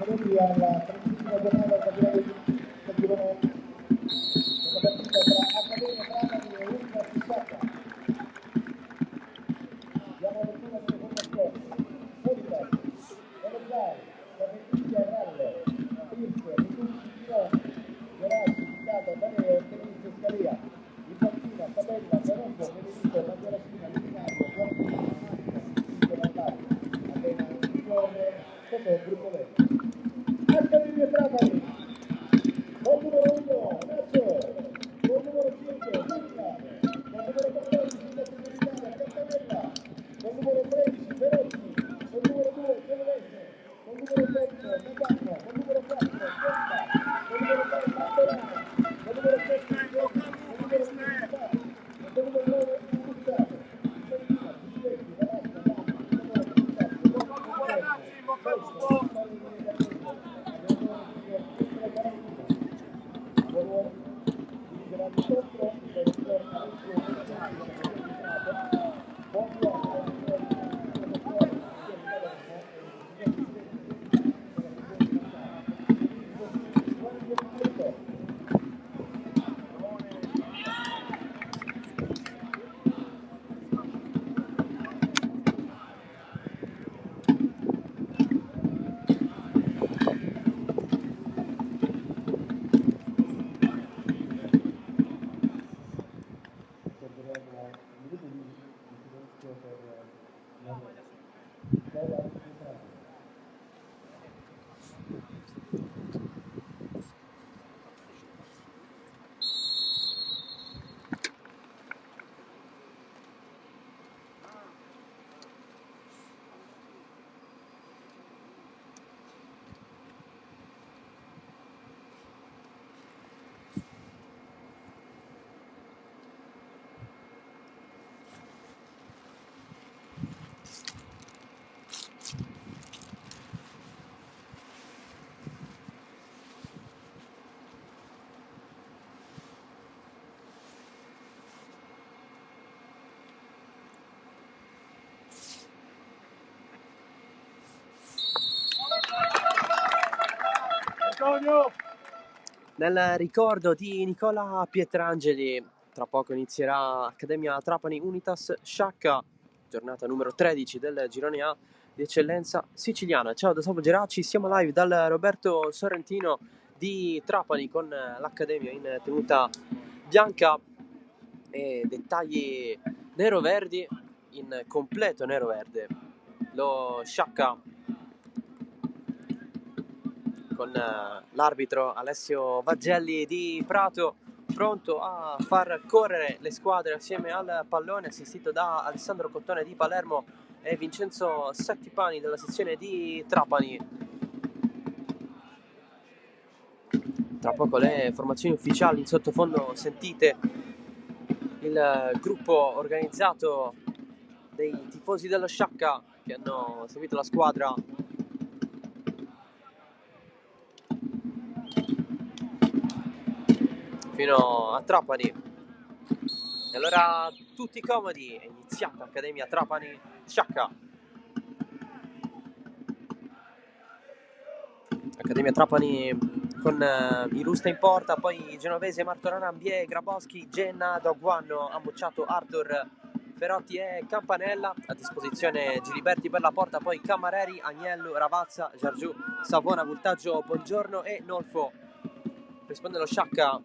benvenuti alla 35ª giornata del campionato del girone della partita tra Accademia Trapani e Unitas Sciacca. Diamo apertura delle formazioni. Unitas, Elezzai, Saventini, Arrallo, Pirce, Mitucci, Tirone, Gerassi, Licata, Daneo, Tenizio, Scalia, in panchina, Tabella, Garofo, Federico, Mangiaracina, Luminario, Guardini, Cinque Natario, appena Tirone, Totò, Brucoletti. Accademia Trapani, gol numero 1, Nacio, gol numero 5, Luca, gol numero 14, la Comunitaria, Cattanella, gol numero 13, Verotti, gol numero 2, Genovese, gol numero 7, Natano, gol numero 4, Conta, gol numero 3, Mantorano, gol numero 7, Giorgio, gol numero 10, Sari, gol numero 9, Gustavo, Fiorentina, Giuseppe, Valasta, Dama, Giovanni, Gustavo, Nel ricordo di Nicola Pietrangeli, tra poco inizierà Accademia Trapani Unitas Sciacca, giornata numero 13 del girone A di eccellenza siciliana. Ciao da Salvo Geraci, siamo live dal Roberto Sorrentino di Trapani con l'Accademia in tenuta bianca e dettagli nero-verdi in completo nero-verde. Lo Sciacca con l'arbitro Alessio Vaggelli di Prato pronto a far correre le squadre assieme al pallone, assistito da Alessandro Cottone di Palermo e Vincenzo Settipani della sezione di Trapani. Tra poco le formazioni ufficiali, in sottofondo sentite il gruppo organizzato dei tifosi dello Sciacca che hanno seguito la squadra fino a Trapani. E allora tutti comodi, è iniziata Accademia Trapani Sciacca. Accademia Trapani con Irusta in porta, poi Genovese, Martorana, Ambie, Grabowski, Genna, Doguanno, Ammucciato, Arthur, Ferotti e Campanella. A disposizione Giliberti per la porta, poi Camareri, Agnello, Ravazza, Giargiù, Savona, Vultaggio, Buongiorno e Nolfo. Risponde lo Sciacca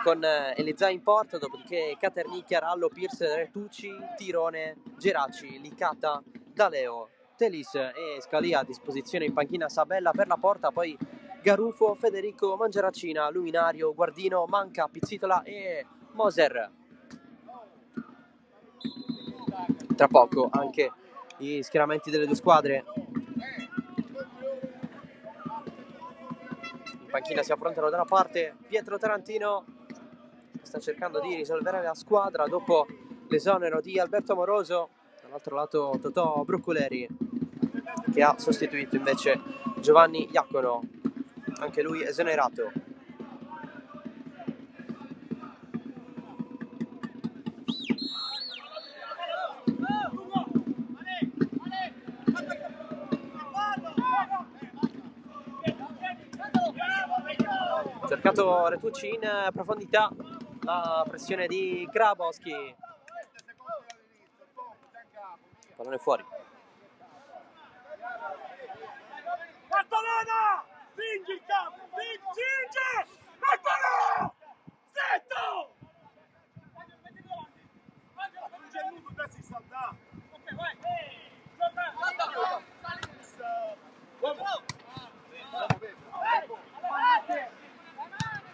con Elezai in porta, dopodiché Caternicchia, Rallo, Pirse, Retucci, Tirone, Geraci, Licata, Daleo, Telis e Scalia. A disposizione in panchina Sabella per la porta, poi Garufo, Federico, Mangiaracina, Luminario, Guardino, Manca, Pizzitola e Moser. Tra poco anche gli schieramenti delle due squadre. In panchina si affrontano da una parte Pietro Tarantino, che sta cercando di risolvere la squadra dopo l'esonero di Alberto Amoroso, dall'altro lato Totò Bruccoleri, che ha sostituito invece Giovanni Iacono, anche lui esonerato. tornato Retucci in profondità, la pressione di Grabowski, pallone fuori. Bartolona! Spingi il campo! Spingi! Bartolona! Stretto! Non c'è nudo da si saltare. Ok, vai.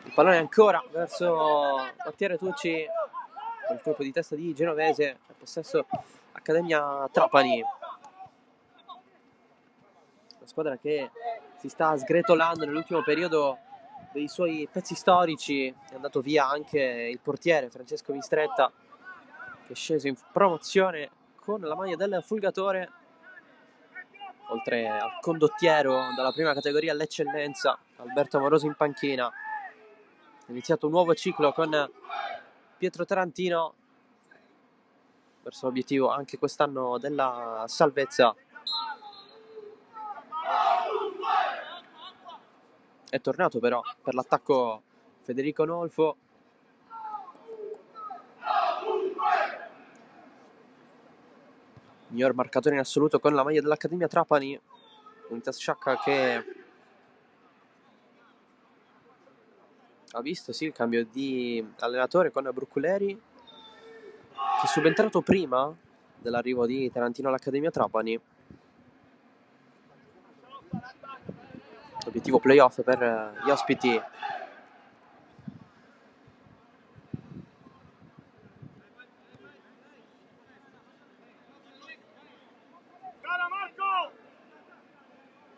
Il pallone ancora verso Mattia Retucci, con il colpo di testa di Genovese, al possesso Accademia Trapani. Una squadra che si sta sgretolando nell'ultimo periodo dei suoi pezzi storici. È andato via anche il portiere Francesco Mistretta, che è sceso in promozione con la maglia del Fulgatore, oltre al condottiero dalla prima categoria all'eccellenza Alberto Amoroso in panchina. È iniziato un nuovo ciclo con Pietro Tarantino verso l'obiettivo anche quest'anno della salvezza. È tornato però per l'attacco Federico Nolfo. Miglior marcatore in assoluto con la maglia dell'Accademia Trapani, Unitas Sciacca, che ha visto sì il cambio di allenatore con Brucculeri, che è subentrato prima dell'arrivo di Tarantino all'Accademia Trapani. Obiettivo playoff per gli ospiti. Cara Marco!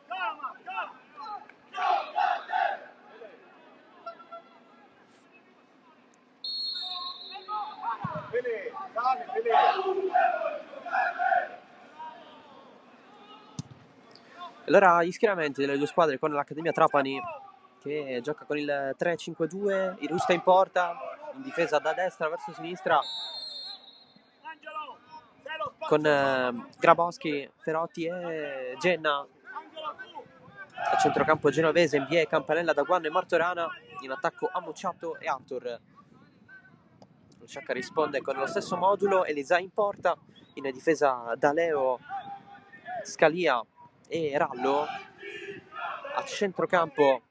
Calma, calma! Pelé, dale, Pelé. E allora gli schieramenti delle due squadre, con l'Accademia Trapani che gioca con il 3-5-2, Irusta in porta, in difesa da destra verso sinistra, Angelo! Sei lo spazio! con Grabowski, Ferotti e Genna. Angelo tu! A centrocampo Genovese, Mbie, Campanella, Daguanno e Martorana. In attacco Ammucciato e Arthur. Lo Sciacca risponde con lo stesso modulo, Elisa in porta, in difesa Daleo, Scalia e Rallo. A centrocampo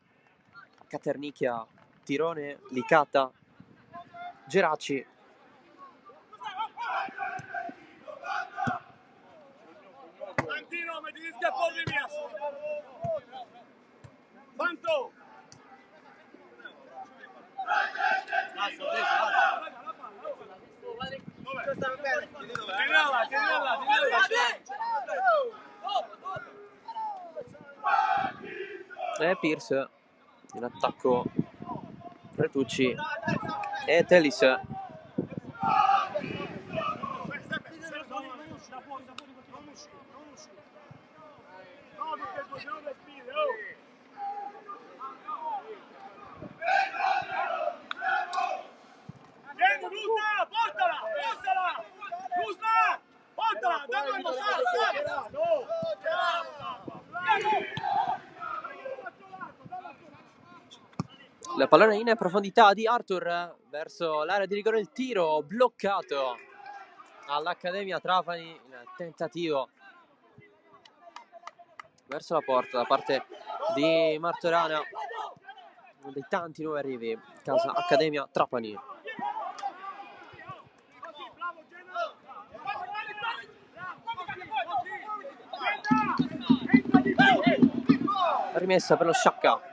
Caternicchia, Tirone, Licata, Geraci. Santino, metti gli scappolli via! Santo! E Pierce in attacco, Retucci e Telis. La pallone in profondità di Arthur verso l'area di rigore, il tiro bloccato all'Accademia Trapani, il tentativo verso la porta da parte di Martorana, uno dei tanti nuovi arrivi casa Accademia Trapani. Rimessa per lo Sciacca.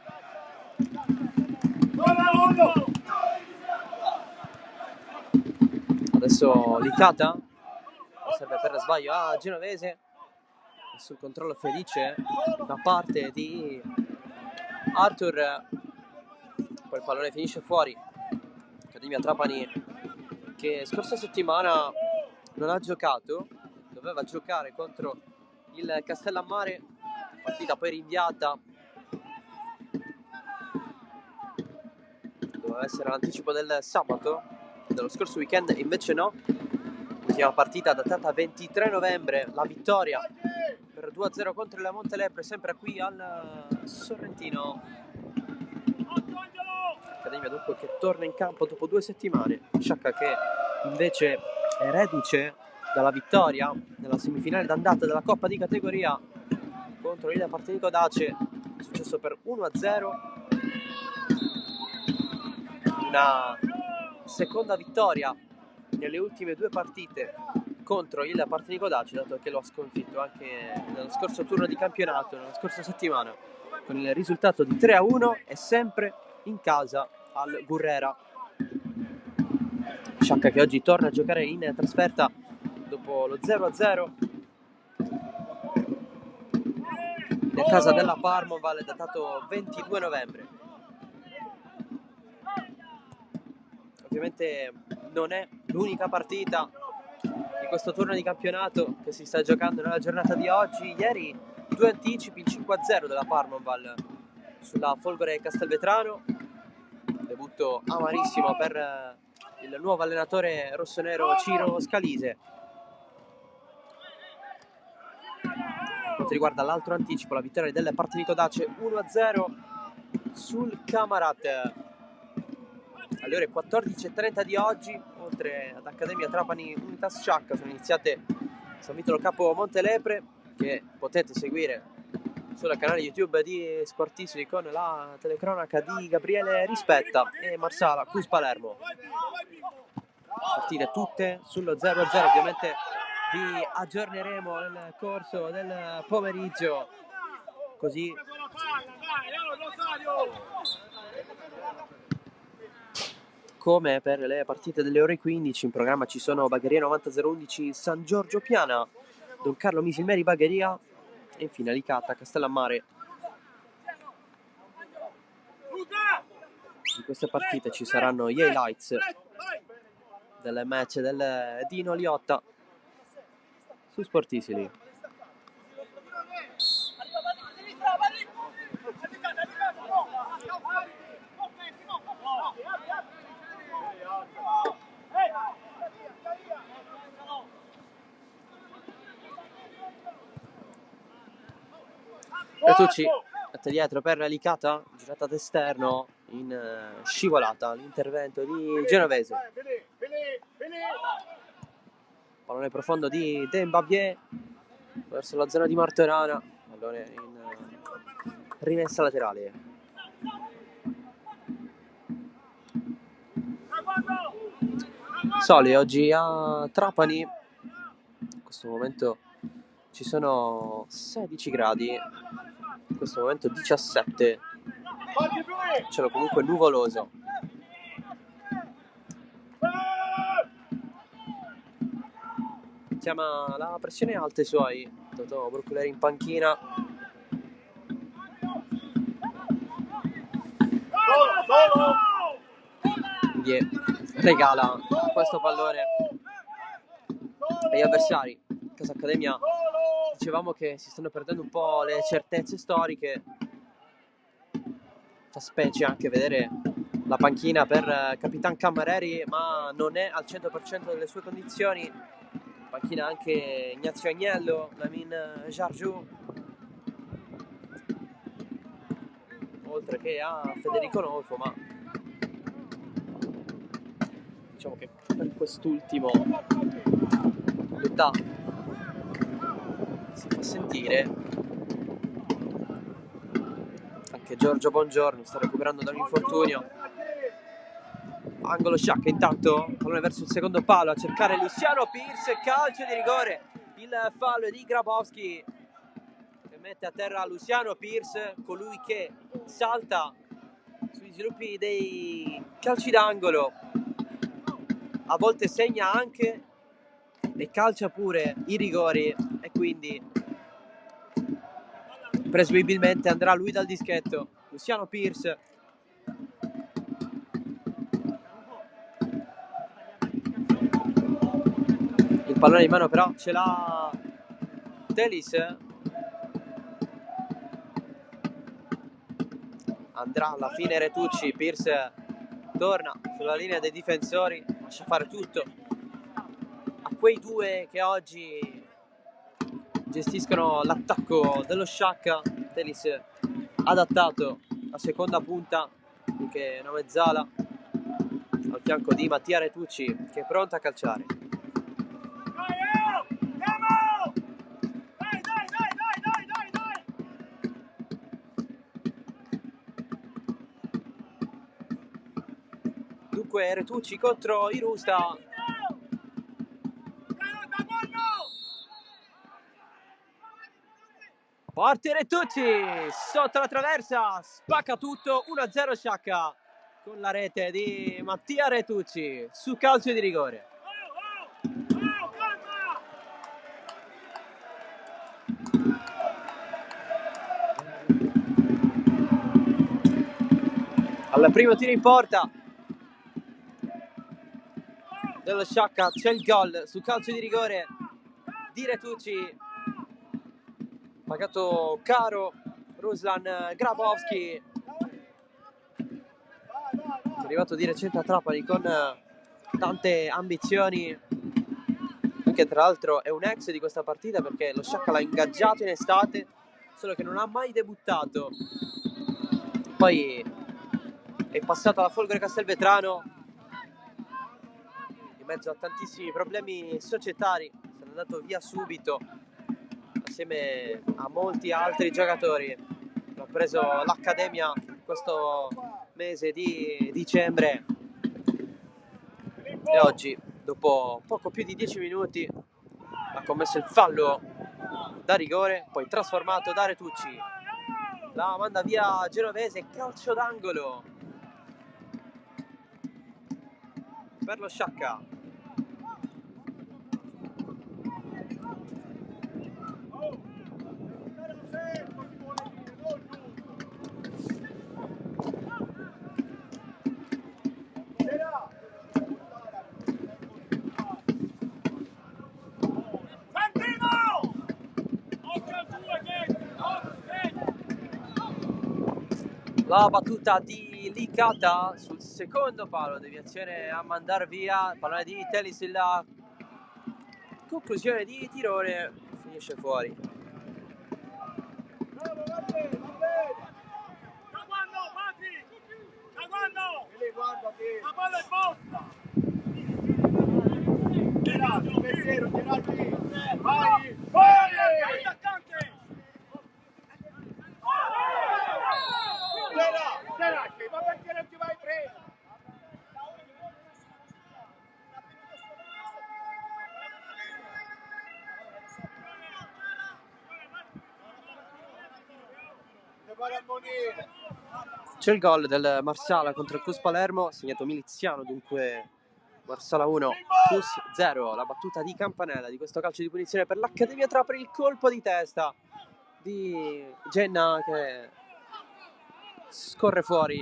Adesso Licata serve per sbaglio a Genovese, sul controllo felice da parte di Arthur, poi il pallone finisce fuori. Accademia Trapani che scorsa settimana non ha giocato, doveva giocare contro il Castellammare, partita poi rinviata, doveva essere l'anticipo del sabato dello scorso weekend, invece no. Ultima partita datata 23 novembre, la vittoria per 2-0 contro la Montelepre, sempre qui al Sorrentino. Accademia dunque che torna in campo dopo 2 settimane. Sciacca che invece è reduce dalla vittoria nella semifinale d'andata della Coppa di categoria contro il Partinico Dace, successo per 1-0. Una seconda vittoria nelle ultime 2 partite contro il Partinico Dace, dato che lo ha sconfitto anche nello scorso turno di campionato, nella scorsa settimana, con il risultato di 3-1 e sempre in casa al Gurrera. Sciacca che oggi torna a giocare in trasferta dopo lo 0-0 in casa della Parmoval, datato 22 novembre. Ovviamente non è l'unica partita di questo turno di campionato che si sta giocando nella giornata di oggi. Ieri 2 anticipi, il 5-0 della Parmoval sulla Folgore Castelvetrano, debutto amarissimo per il nuovo allenatore rossonero Ciro Scalise. Per quanto riguarda l'altro anticipo, la vittoria del Partinico Dace 1-0 sul Camarat. Alle ore 14:30 di oggi, oltre ad Accademia Trapani Unitas Sciacca, sono iniziate San Vitolo Capo Montelepre, che potete seguire sul canale YouTube di Sportissimi con la telecronaca di Gabriele Rispetta e Marsala Cus Palermo. Partite tutte sullo 0-0, ovviamente vi aggiorneremo nel corso del pomeriggio, così come per le partite delle ore 15. In programma ci sono Bagheria 90-011 San Giorgio Piana, Don Carlo Misilmeri Bagheria e infine Licata Castellammare. In queste partite ci saranno gli highlights del match del Dino Liotta su Sportisili. Retucci mette dietro per Licata, girata d'esterno in scivolata, l'intervento di Genovese. Pallone profondo di Dembabier verso la zona di Martorana, pallone in rimessa laterale. Sole oggi a Trapani, in questo momento ci sono 16 gradi, in questo momento 17, cielo comunque nuvoloso. Chiama la pressione alta ai suoi, Totò Broccoleri in panchina. Gli regala questo pallone agli avversari. Casa Accademia, dicevamo che si stanno perdendo un po' le certezze storiche. Fa specie anche vedere la panchina per Capitan Cammareri, ma non è al 100% delle sue condizioni. Panchina anche Ignazio Agnello, Lamin Jargiu, oltre che a Federico Nolfo, ma diciamo che per quest'ultimo l'età si fa sentire. Anche Giorgio Bongiorno sta recuperando da un infortunio. Angolo Sciacca, intanto pallone verso il secondo palo a cercare Luciano Pierce, calcio di rigore. Il fallo di Grabowski che mette a terra Luciano Pierce, colui che salta sui sviluppi dei calci d'angolo, a volte segna anche e calcia pure i rigori, e quindi presumibilmente andrà lui dal dischetto. Luciano Pierce, il pallone in mano però ce l'ha Telis, andrà alla fine Retucci. Pierce torna sulla linea dei difensori, lascia fare tutto a quei due che oggi gestiscono l'attacco dello Sciacca. Telis adattato a seconda punta, che è una mezzala al fianco di Mattia Retucci, che è pronta a calciare. Dunque Retucci contro Irusta. Parte Retucci sotto la traversa, spacca tutto, 1-0 Sciacca con la rete di Mattia Retucci su calcio di rigore. Al primo tiro in porta dello Sciacca c'è il gol su calcio di rigore di Retucci, pagato caro Ruslan Grabowski, è arrivato di recente a Trapani con tante ambizioni, che tra l'altro è un ex di questa partita perché lo Sciacca l'ha ingaggiato in estate, solo che non ha mai debuttato. Poi è passato alla Folgore Castelvetrano in mezzo a tantissimi problemi societari, se n'è andato via subito assieme a molti altri giocatori. Ha preso l'accademia questo mese di dicembre e oggi, dopo poco più di 10 minuti, ha commesso il fallo da rigore, poi trasformato da Retucci. La manda via Genovese, calcio d'angolo per lo Sciacca. La battuta di Licata sul secondo palo, deviazione a mandar via, pallone di Telis, la conclusione di tirone finisce fuori. La palla è vostra! Vai! Vai! Attaccante! Ma perché non ti vai preso? C'è il gol del Marsala contro il Cus Palermo, segnato Miliziano, dunque Marsala 1, Cus 0. La battuta di Campanella di questo calcio di punizione per l'Accademia Trapani, il colpo di testa di Genna che scorre fuori,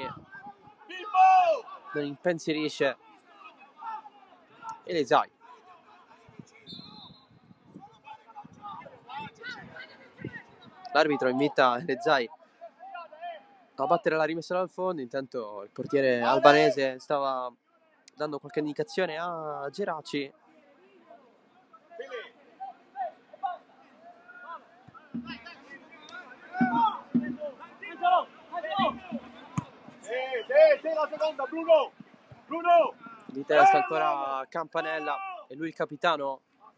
non impensierisce Elesai. L'arbitro invita Elesai a battere la rimessa dal fondo, intanto il portiere albanese stava dando qualche indicazione a Geraci. La seconda, Bruno! Bruno! Di testa ancora Campanella e lui il capitano, ha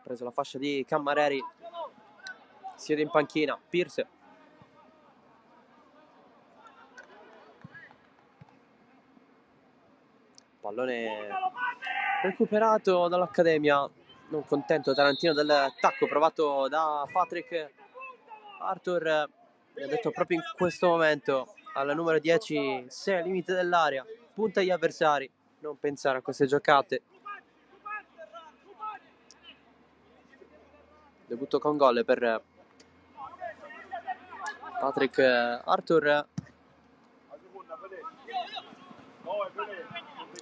preso la fascia di Cammareri, siede in panchina. Pierce, pallone recuperato dall'Accademia, non contento Tarantino del tacco provato da Patrick. Arthur mi ha detto proprio in questo momento al numero 10: sei al limite dell'area, punta agli avversari, non pensare a queste giocate. Debutto con gol per Patrick Arthur,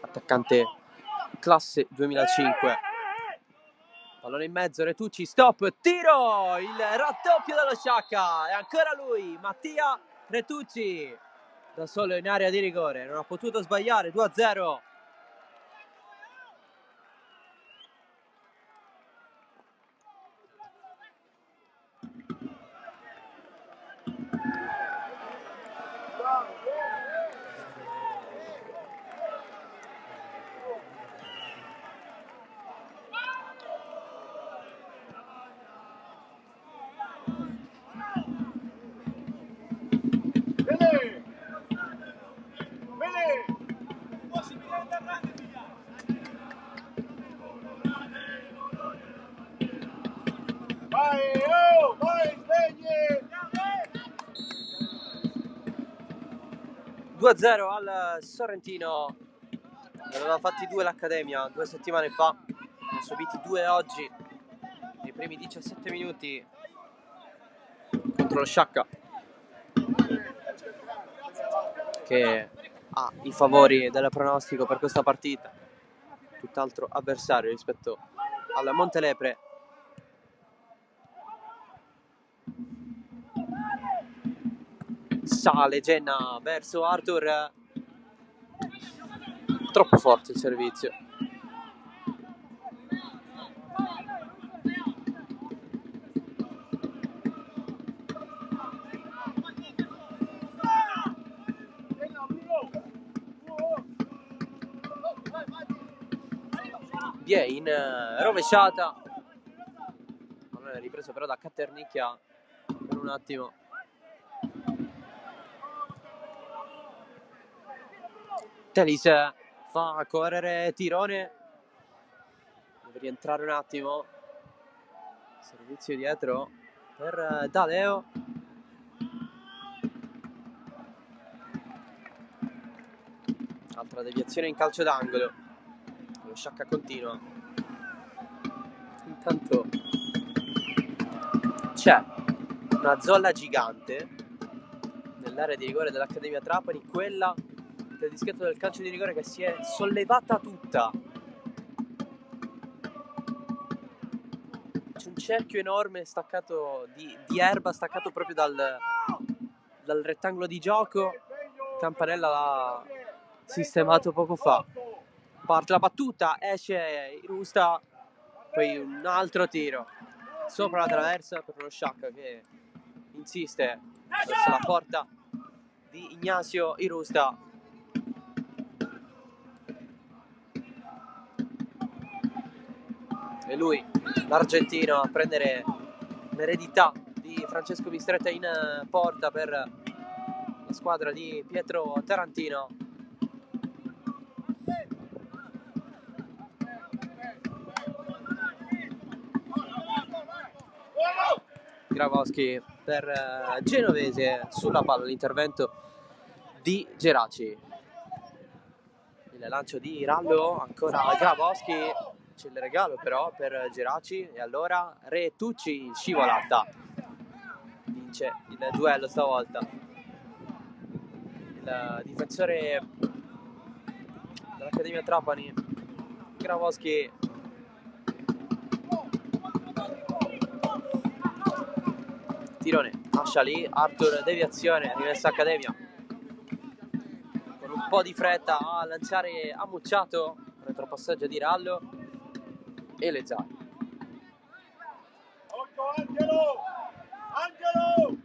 attaccante classe 2005. Pallone in mezzo, Retucci, stop, tiro, il raddoppio dello Sciacca, e ancora lui, Mattia Retucci, da solo in area di rigore, non ha potuto sbagliare, 2-0. 2-0 al Sorrentino. Ne aveva fatti 2 l'Accademia 2 settimane fa, ne ha subiti 2 oggi nei primi 17 minuti contro lo Sciacca, che ha i favori del pronostico per questa partita, tutt'altro avversario rispetto al Montelepre. Sale Genna verso Arthur, troppo forte il servizio. Bie in rovesciata, non è ripreso però da Caternicchia per un attimo. Telis fa correre Tirone, deve rientrare un attimo, servizio dietro per Daleo. Altra deviazione in calcio d'angolo, lo Sciacca continua. Intanto c'è una zolla gigante nell'area di rigore dell'Accademia Trapani, quella del dischetto del calcio di rigore, che si è sollevata tutta. C'è un cerchio enorme staccato di erba, staccato proprio dal rettangolo di gioco. Campanella l'ha sistemato poco fa. Parte la battuta, esce Irusta, poi un altro tiro sopra la traversa per lo Sciacca, che insiste verso la porta di Ignazio Irusta. E lui, l'argentino, a prendere l'eredità di Francesco Mistretta in porta per la squadra di Pietro Tarantino. Grabowski per Genovese, sulla palla l'intervento di Geraci. Il lancio di Rallo, ancora Grabowski, c'è il regalo però per Geraci, e allora Retucci scivolata, vince il duello stavolta il difensore dell'Accademia Trapani, Grabowski. Tirone lascia lì, Arthur deviazione, rimessa Accademia con un po' di fretta a lanciare Ammucciato, retropassaggio di Rallo e Lezzari. Angelo! Angelo!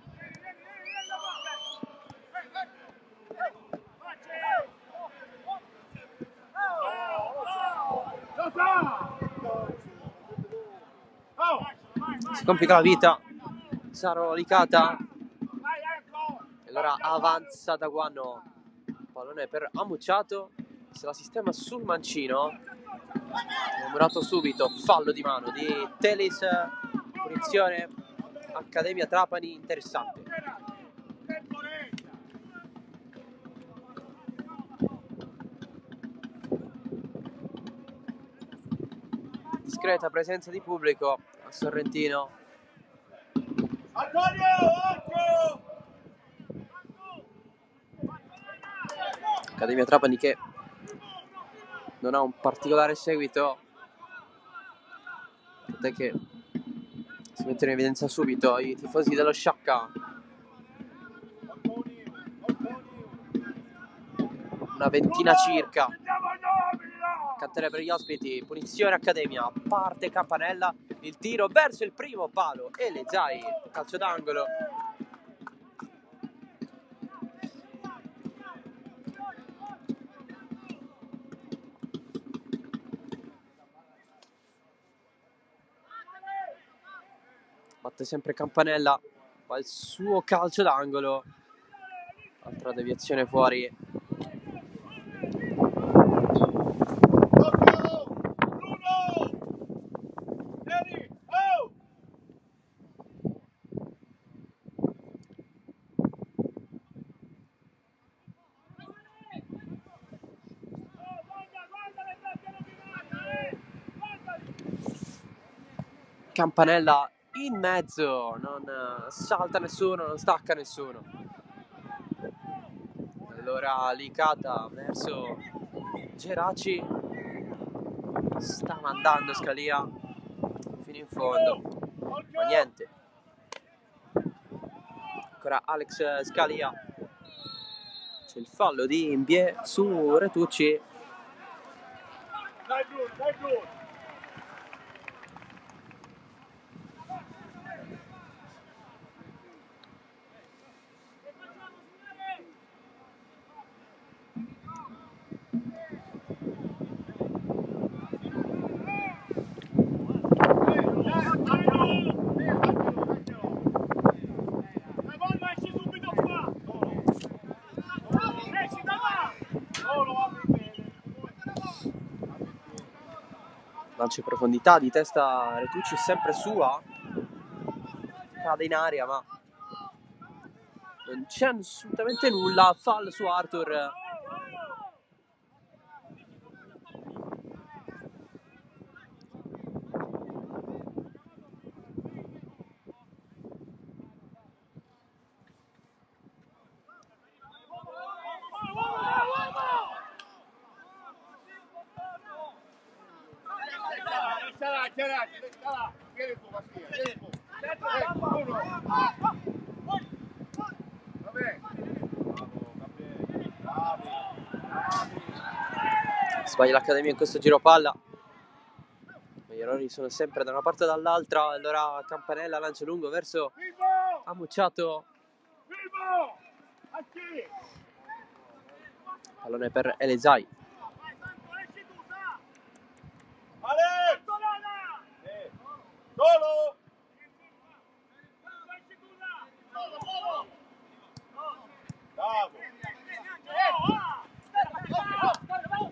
Si complica la vita Saro Licata, e allora avanza da Guanno, pallone per Ammucciato, se la sistema sul mancino, numerato subito, fallo di mano di Telis, punizione Accademia Trapani, interessante. Discreta presenza di pubblico a Sorrentino. Antonio, occhio! Accademia Trapani che non ha un particolare seguito, tant'è che si mettono in evidenza subito i tifosi dello Sciacca. Una ventina circa. Cantere per gli ospiti, punizione Accademia, parte Campanella, il tiro verso il primo palo e Lezzai, calcio d'angolo. Batte sempre Campanella, fa il suo calcio d'angolo, altra deviazione fuori. Campanella in mezzo, non salta nessuno, non stacca nessuno. Allora Licata verso Geraci, sta mandando Scalia fino in fondo, ma niente. Ancora Alex Scalia, c'è il fallo di Imbie su Retucci. Dai blu, dai blu. Lancio in profondità di testa Retucci, sempre sua, cade in aria ma non c'è assolutamente nulla. Fallo su Arthur. Sbaglia l'Accademia in questo giro palla. Gli errori sono sempre da una parte o dall'altra. Allora Campanella lancia lungo verso Ammucciato. Pallone per Elesai. Solo!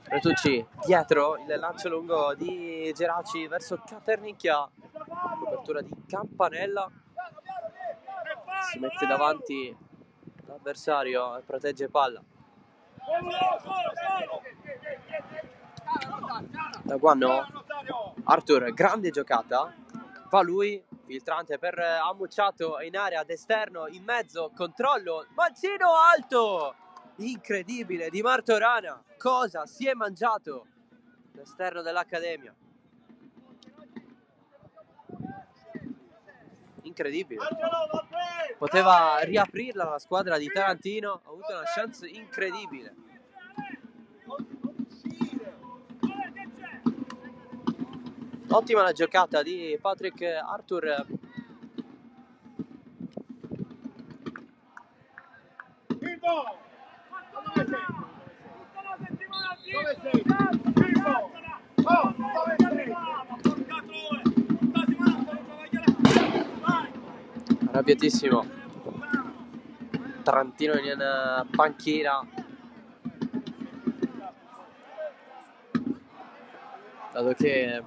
Retucci dietro il lancio lungo di Geraci verso Caternicchia. Copertura di Campanella. Si mette davanti l'avversario e protegge palla. Da Guanno, Arthur, grande giocata. Va lui, filtrante per Ammucciato in area d'esterno, in mezzo, controllo, mancino alto! Incredibile di Martorana. Cosa si è mangiato l'esterno dell'Accademia? Incredibile. Poteva riaprirla la squadra di Tarantino, ha avuto una chance incredibile. Ottima la giocata di Patrick Arthur. Arrabbiatissimo Tarantino in panchina, dato che è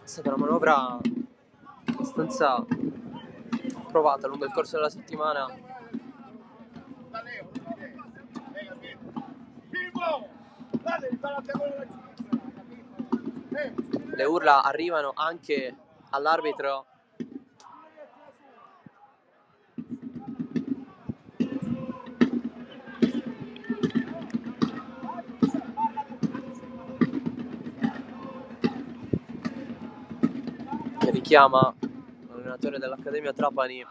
stata una manovra abbastanza provata lungo il corso della settimana. Le urla arrivano anche all'arbitro. Che richiama l'allenatore dell'Accademia Trapani.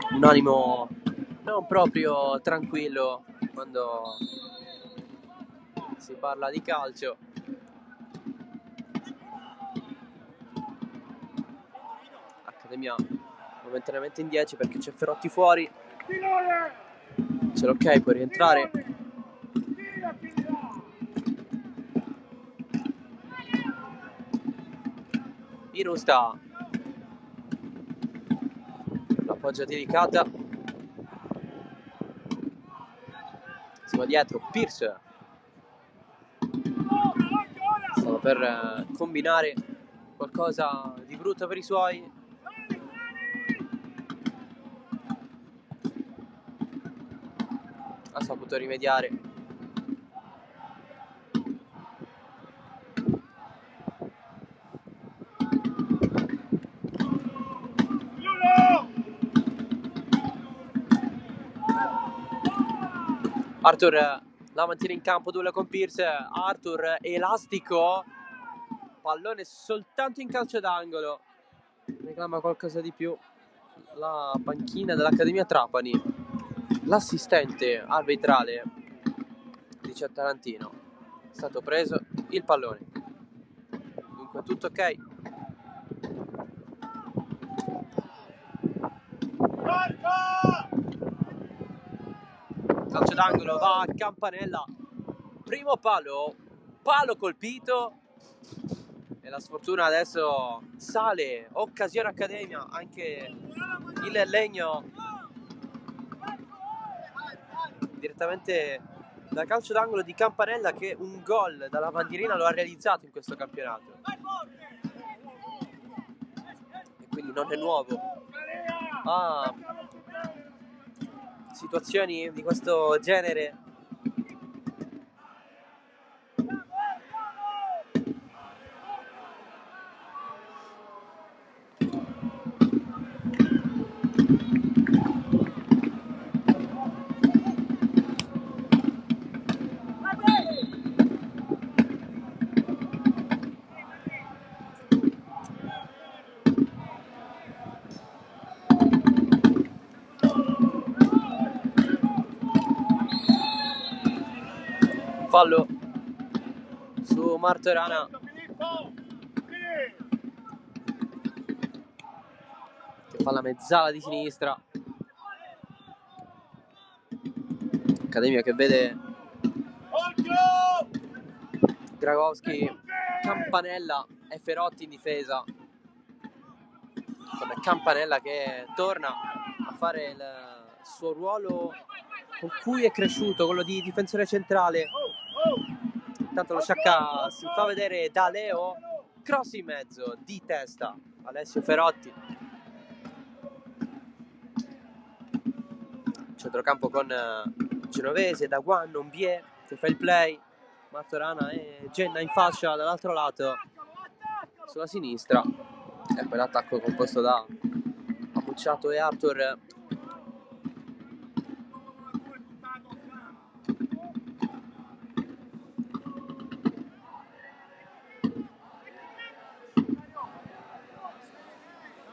Un animo non proprio tranquillo quando si parla di calcio. Accademia momentaneamente in 10 perché c'è Ferotti fuori. C'è l'ok, può rientrare. Irusta, l'appoggia dedicata, si va dietro Pierce, stava per combinare qualcosa di brutto per i suoi. Ha saputo rimediare Arthur la mantiene in campo, duello con Pierce. Arthur elastico, pallone soltanto in calcio d'angolo. Reclama qualcosa di più la panchina dell'Accademia Trapani. L'assistente arbitrale di Tarantino. È stato preso il pallone. Dunque tutto ok. Calcio d'angolo, va a Campanella. Primo palo colpito. E la sfortuna adesso sale. Occasione Accademia, anche il Legno direttamente da calcio d'angolo di Campanella, che un gol dalla bandierina lo ha realizzato in questo campionato. E quindi non è nuovo a situazioni di questo genere. Fallo su Martorana, che fa la mezzala di sinistra. Accademia che vede Gragowski, Campanella e Ferotti in difesa, con Campanella che torna a fare il suo ruolo con cui è cresciuto, quello di difensore centrale. Intanto lo Sciacca si fa vedere da Leo, cross in mezzo, di testa, Alessio Ferotti. Centrocampo con Genovese, Daguan, Ombie che fa il play, Martorana e Genna in fascia dall'altro lato sulla sinistra, e poi l'attacco composto da Ammucciato e Arthur.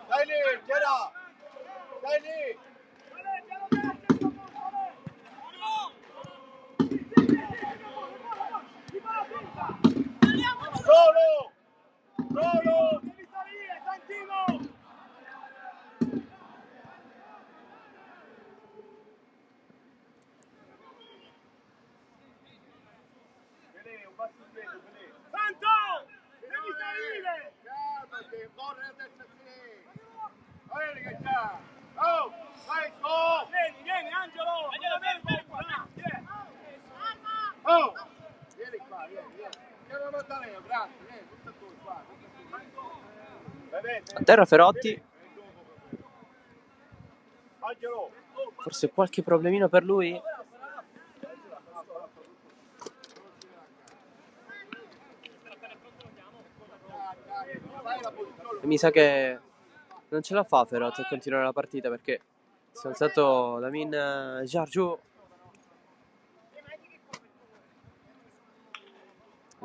Dai lì, Chiara! Dai lì! Solo! Solo! Devi salire, Santino! Pelé, un passo indietro, Pelé. Santo! Devi salire! Calmati, corre a destra e a sinistra! Vedi che c'ha! Oh! Vai, go! Vieni, Angelo! Vieni qua! Oh! Vieni qua, vieni. Chiama Maddalena, grazie, vieni, tutto tu, qua. A terra Ferotti, Angelo! forse qualche problemino per lui. E mi sa che non ce la fa Ferotti a continuare la partita, perché si è alzato Lamin Jargiu.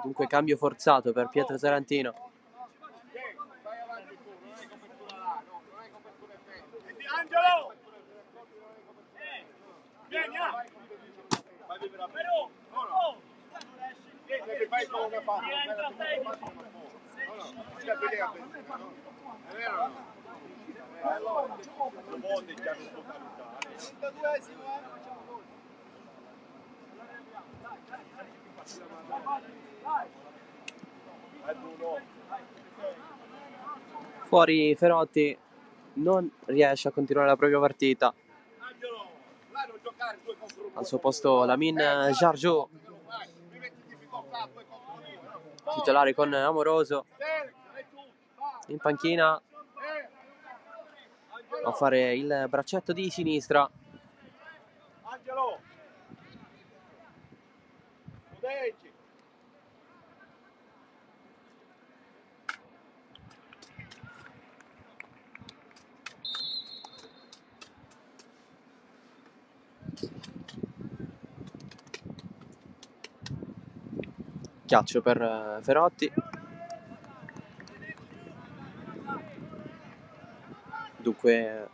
Dunque cambio forzato per Pietro Tarantino. Vai avanti tu, non hai copertura là, no, non hai copertura in mezzo. Angelo! Vieni, vai vivere a però! No! Che fai come che fa? No, stai vedere a benzina, no? È vero o no? Allora, non può dettare un po' capitale. 32esimo, Fuori Ferotti, non riesce a continuare la propria partita. Al suo posto Lamin Jargiu, titolare con Amoroso. In panchina a fare il braccetto di sinistra Angelo! Udeci! Calcio per Ferotti. Dunque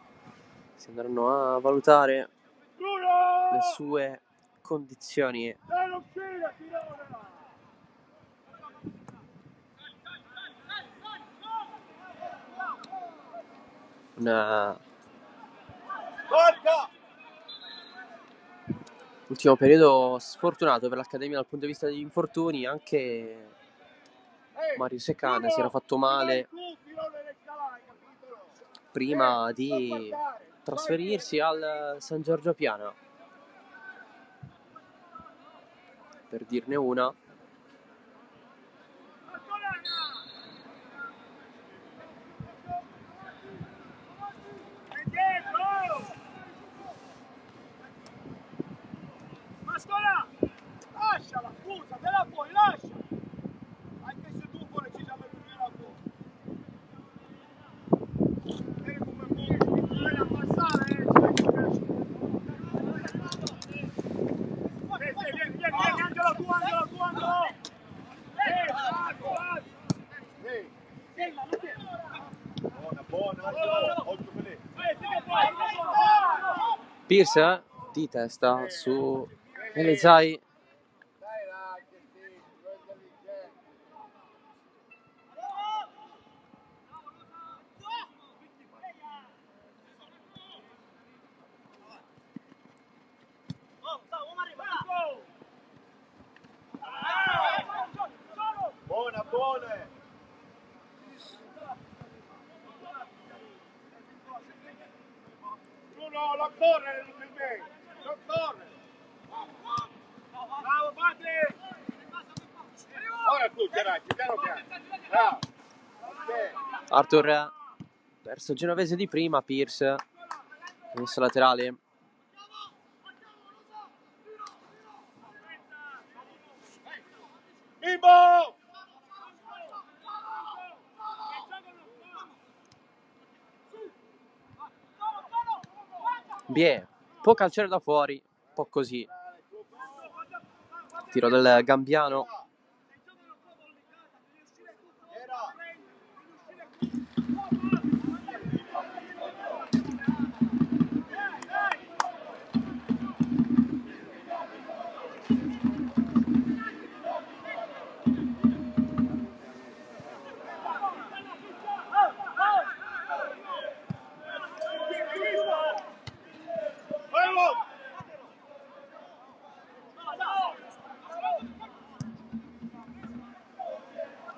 si andranno a valutare le sue condizioni un ultimo periodo sfortunato per l'Accademia dal punto di vista degli infortuni. Anche Mario Secane si era fatto male prima di trasferirsi al San Giorgio Piana, per dirne una. Mascola, lasciala, scusa, te la puoi, lascia. Anche se tu pure ci siamo più la tua. Vedi come puoi a passare, vieni, Angelo, tu, Angelo. Buona, Pierce di testa su Elezai. buona. Bruno, non correre, non correre. Bravo, Patri. Ora tu, piano. Bravo. Arthur verso il genovese di prima. Pierce messo laterale. Bimbo! Bie può calciare da fuori, un po' così. Tiro del Gambiano.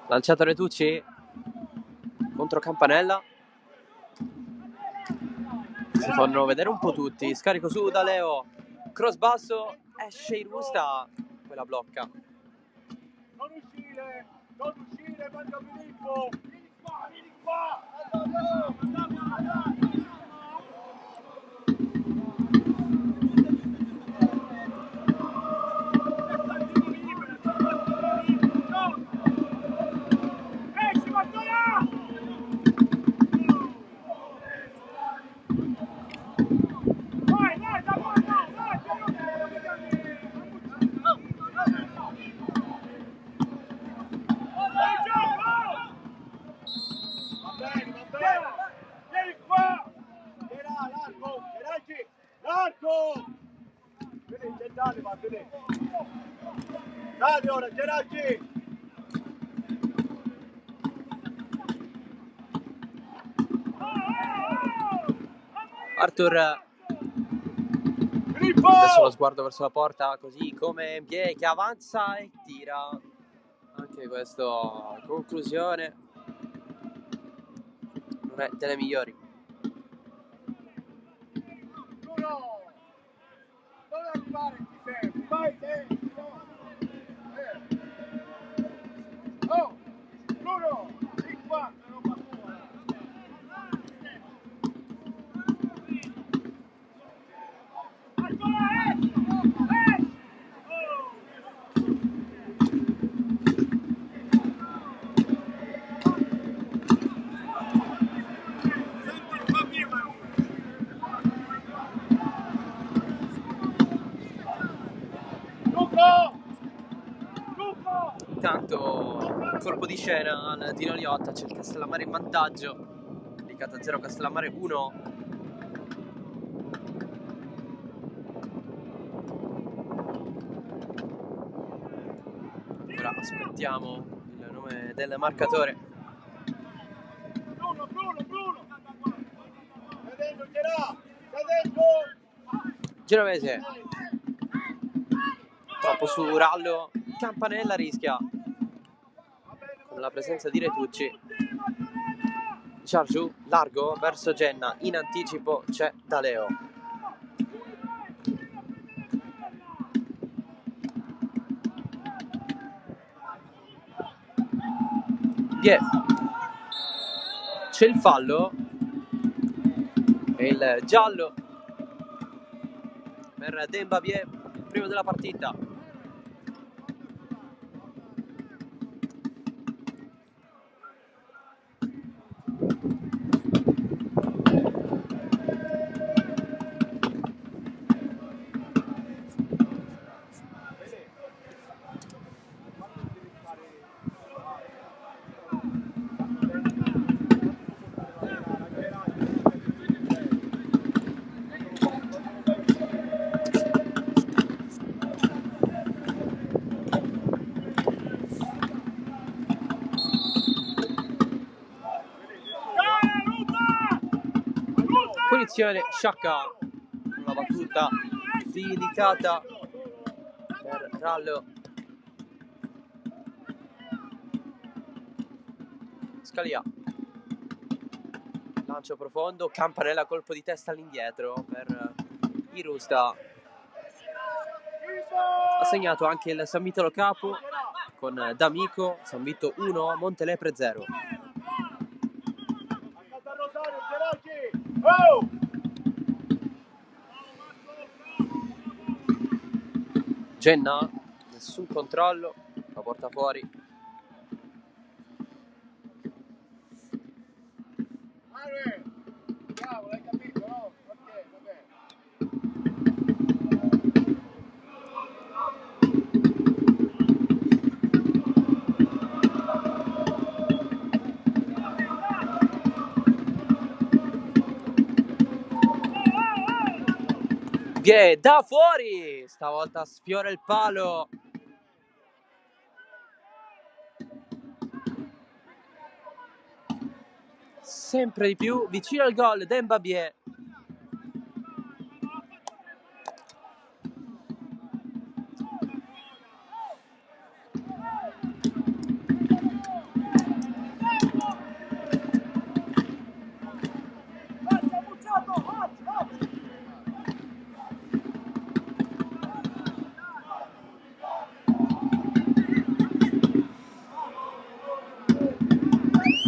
Lanciato Retucci contro Campanella. Si fanno vedere un po' tutti. Scarico su da Leo. Cross basso. Esce in rusta. Poi la blocca. Non uscire, manda Filippo. Vieni qua. Dai ora, Gerardi! Arthur adesso lo sguardo verso la porta, così come Mbie che avanza e tira. Anche questo conclusione non è delle migliori. Bruno! Dove arrivare ti serve? Vai te! Oh! Bruno! Di qua! Intanto colpo di scena al Dino Liotta, c'è il Castellammare in vantaggio, Licata 0 Castellammare 1. Ora aspettiamo il nome del marcatore. Bruno! Stai dentro, Gerà! Stai dentro! Genovese troppo su Rallo, Campanella rischia con la presenza di Retucci. Giargiù largo verso Genna, in anticipo c'è Daleo. Bie, c'è il fallo e il giallo per Demba Bie, il primo della partita. Punizione Sciacca, una battuta delicata per Rallo. Scalia, lancio profondo, Campanella colpo di testa all'indietro per Irusta. Ha segnato anche il San Vito Lo Capo con D'Amico, San Vito 1, Montelepre 0. Oh! Genna, nessun controllo, la porta fuori. Bravo, l'hai capito, no? Ok, vabbè. Bie da fuori, stavolta sfiora il palo. Sempre di più vicino al gol Demba Bie.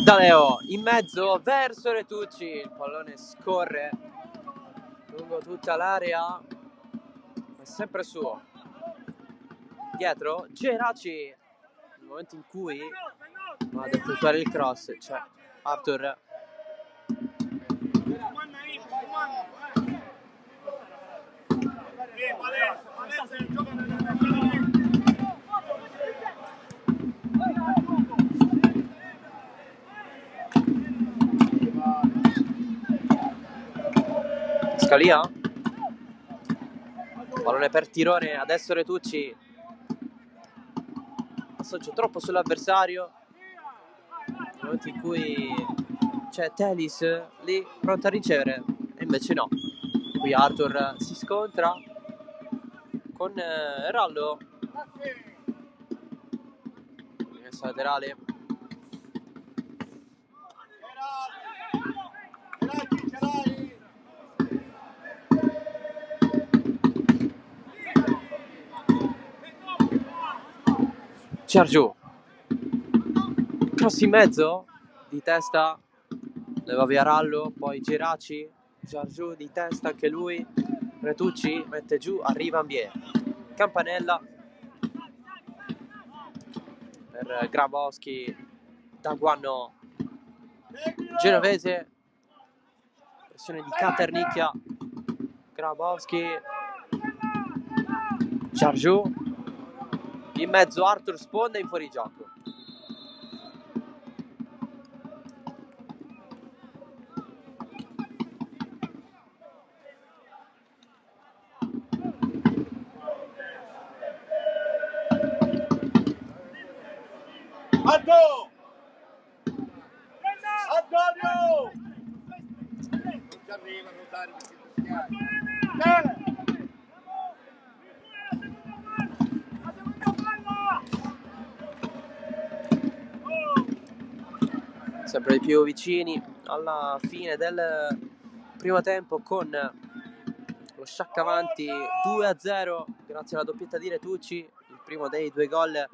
Daleo in mezzo verso Retucci, il pallone scorre lungo tutta l'area, è sempre suo. Dietro Geraci, nel momento in cui va ad effettuare il cross c'è Arthur. Scalia, pallone per Tirone, adesso Retucci, passaggio troppo sull'avversario, nel momento in cui c'è Telis lì pronto a ricevere e invece no. Qui Arthur si scontra con Rallo, rimessa laterale. Giargiù, cross in mezzo, di testa, leva via Rallo, poi Geraci, Giargiù di testa anche lui, Retucci mette giù, arriva Ambie, Campanella per Grabowski, Daguanno, Genovese, pressione di Caternicchia, Grabowski, Giargiù, In mezzo Arthur sponda in fuorigioco. Antonio! Antonio! Non ci arriva a notare perché ti schiaccia. Sempre di più vicini alla fine del primo tempo con lo Sciacca avanti 2-0 grazie alla doppietta di Retucci, il primo dei 2 gol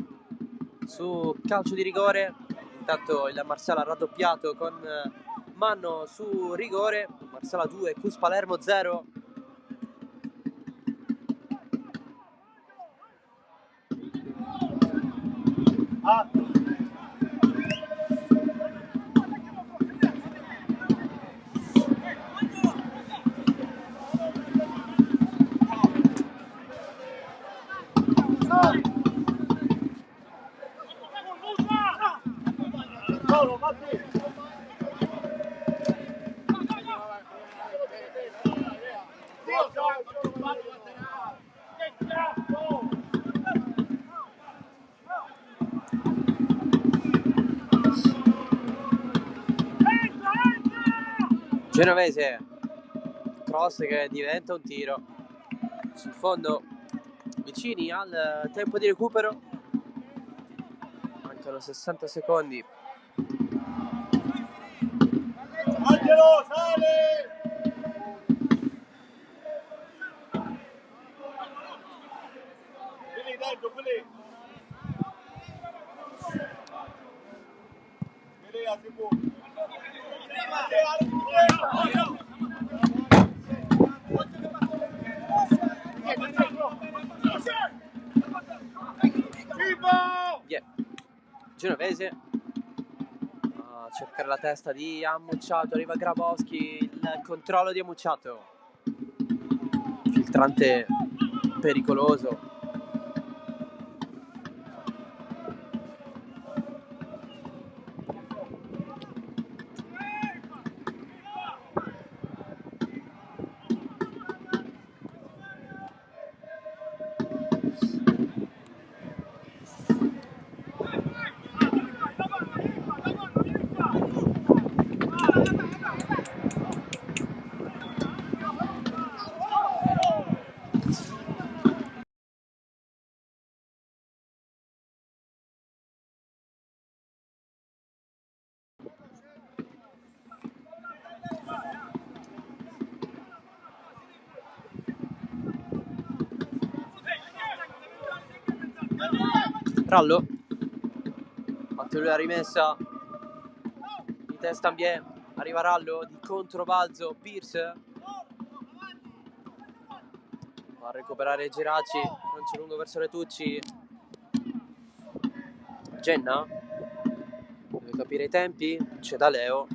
su calcio di rigore. Intanto il Marsala ha raddoppiato con Manno su rigore. Marsala 2, Cus Palermo 0. Genovese, cross che diventa un tiro sul fondo, vicini al tempo di recupero, mancano 60 secondi. Angelo, sale! Vieni dentro, vieni! Vieni a Tibu! Yeah. Genovese a cercare la testa di Ammucciato, arriva Grabowski, il controllo di Ammucciato, filtrante pericoloso. Rallo, batte lui la rimessa di testa Ambie, arriva Rallo di controbalzo, Pierce va a recuperare Geraci, lancia lungo verso Retucci, Genna deve capire i tempi, c'è da Leo,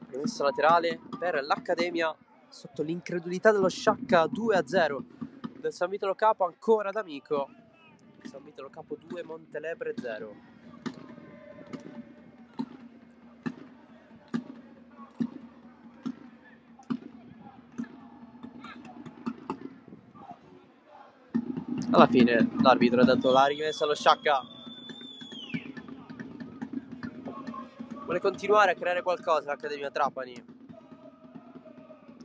rimessa laterale per l'Accademia sotto l'incredulità dello Sciacca 2-0 del San Vitolo Capo, ancora d'Amico. San Vitolo Capo 2, Montelebre 0. Alla fine l'arbitro ha dato la rimessa allo Sciacca. Vuole continuare a creare qualcosa l'Accademia Trapani.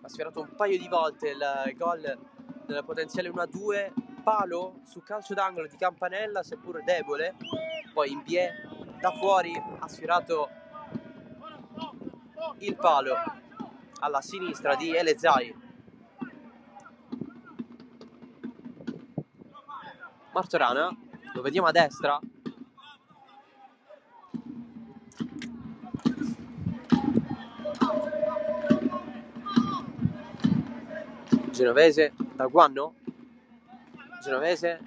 Ha sfiorato un paio di volte il gol del potenziale 1-2, palo su calcio d'angolo di Campanella, seppur debole. Poi Imbie da fuori ha sfiorato il palo alla sinistra di Elezai. Martorana, lo vediamo a destra. Genovese da Guanno. Genovese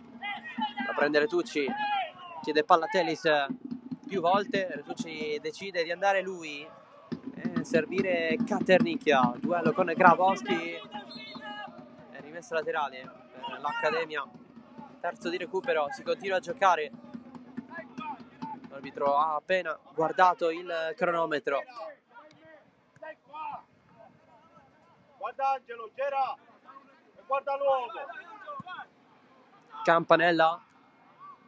da prendere Retucci, chiede palla a Telis più volte. Retucci decide di andare lui e servire Caternicchia. Duello con Grabowski. finestra laterale per l'Accademia. Terzo di recupero, si continua a giocare. L'arbitro ha appena guardato il cronometro. Guarda Angelo, gira e guarda l'uomo. Campanella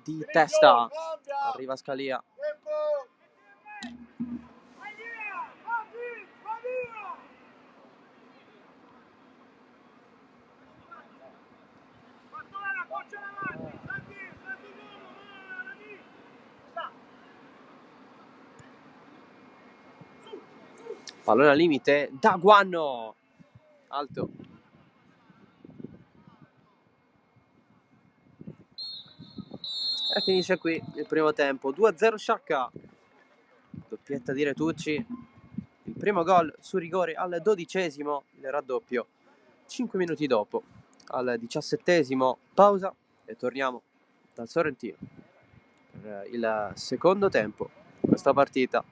di testa, arriva Scalia. Pallone al limite, Daguanno, alto. E finisce qui il primo tempo, 2-0 Sciacca, doppietta di Retucci, il primo gol su rigore al 12esimo, il raddoppio 5 minuti dopo, al 17esimo pausa e torniamo dal Sorrentino per il secondo tempo di questa partita.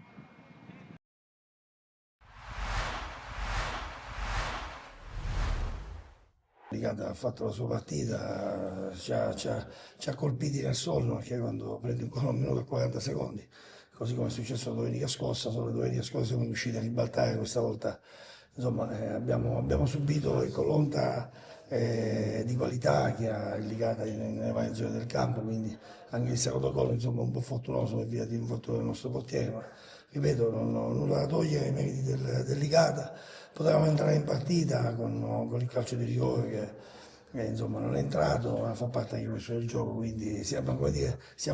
Ha fatto la sua partita, ci ha colpiti nel sonno, perché quando prende un gol a 1 minuto e 40 secondi, così come è successo domenica scorsa, solo domenica scorsa siamo riusciti a ribaltare, questa volta insomma, abbiamo subito l'onta di qualità che ha Ligata nelle varie zone del campo, quindi anche il secondo gol insomma, un po' fortunoso per via di un infortunio del nostro portiere, ma ripeto, non ho nulla da togliere ai meriti del Ligata. Potevamo entrare in partita con il calcio di rigore che insomma non è entrato, ma fa parte anche questo del gioco, quindi siamo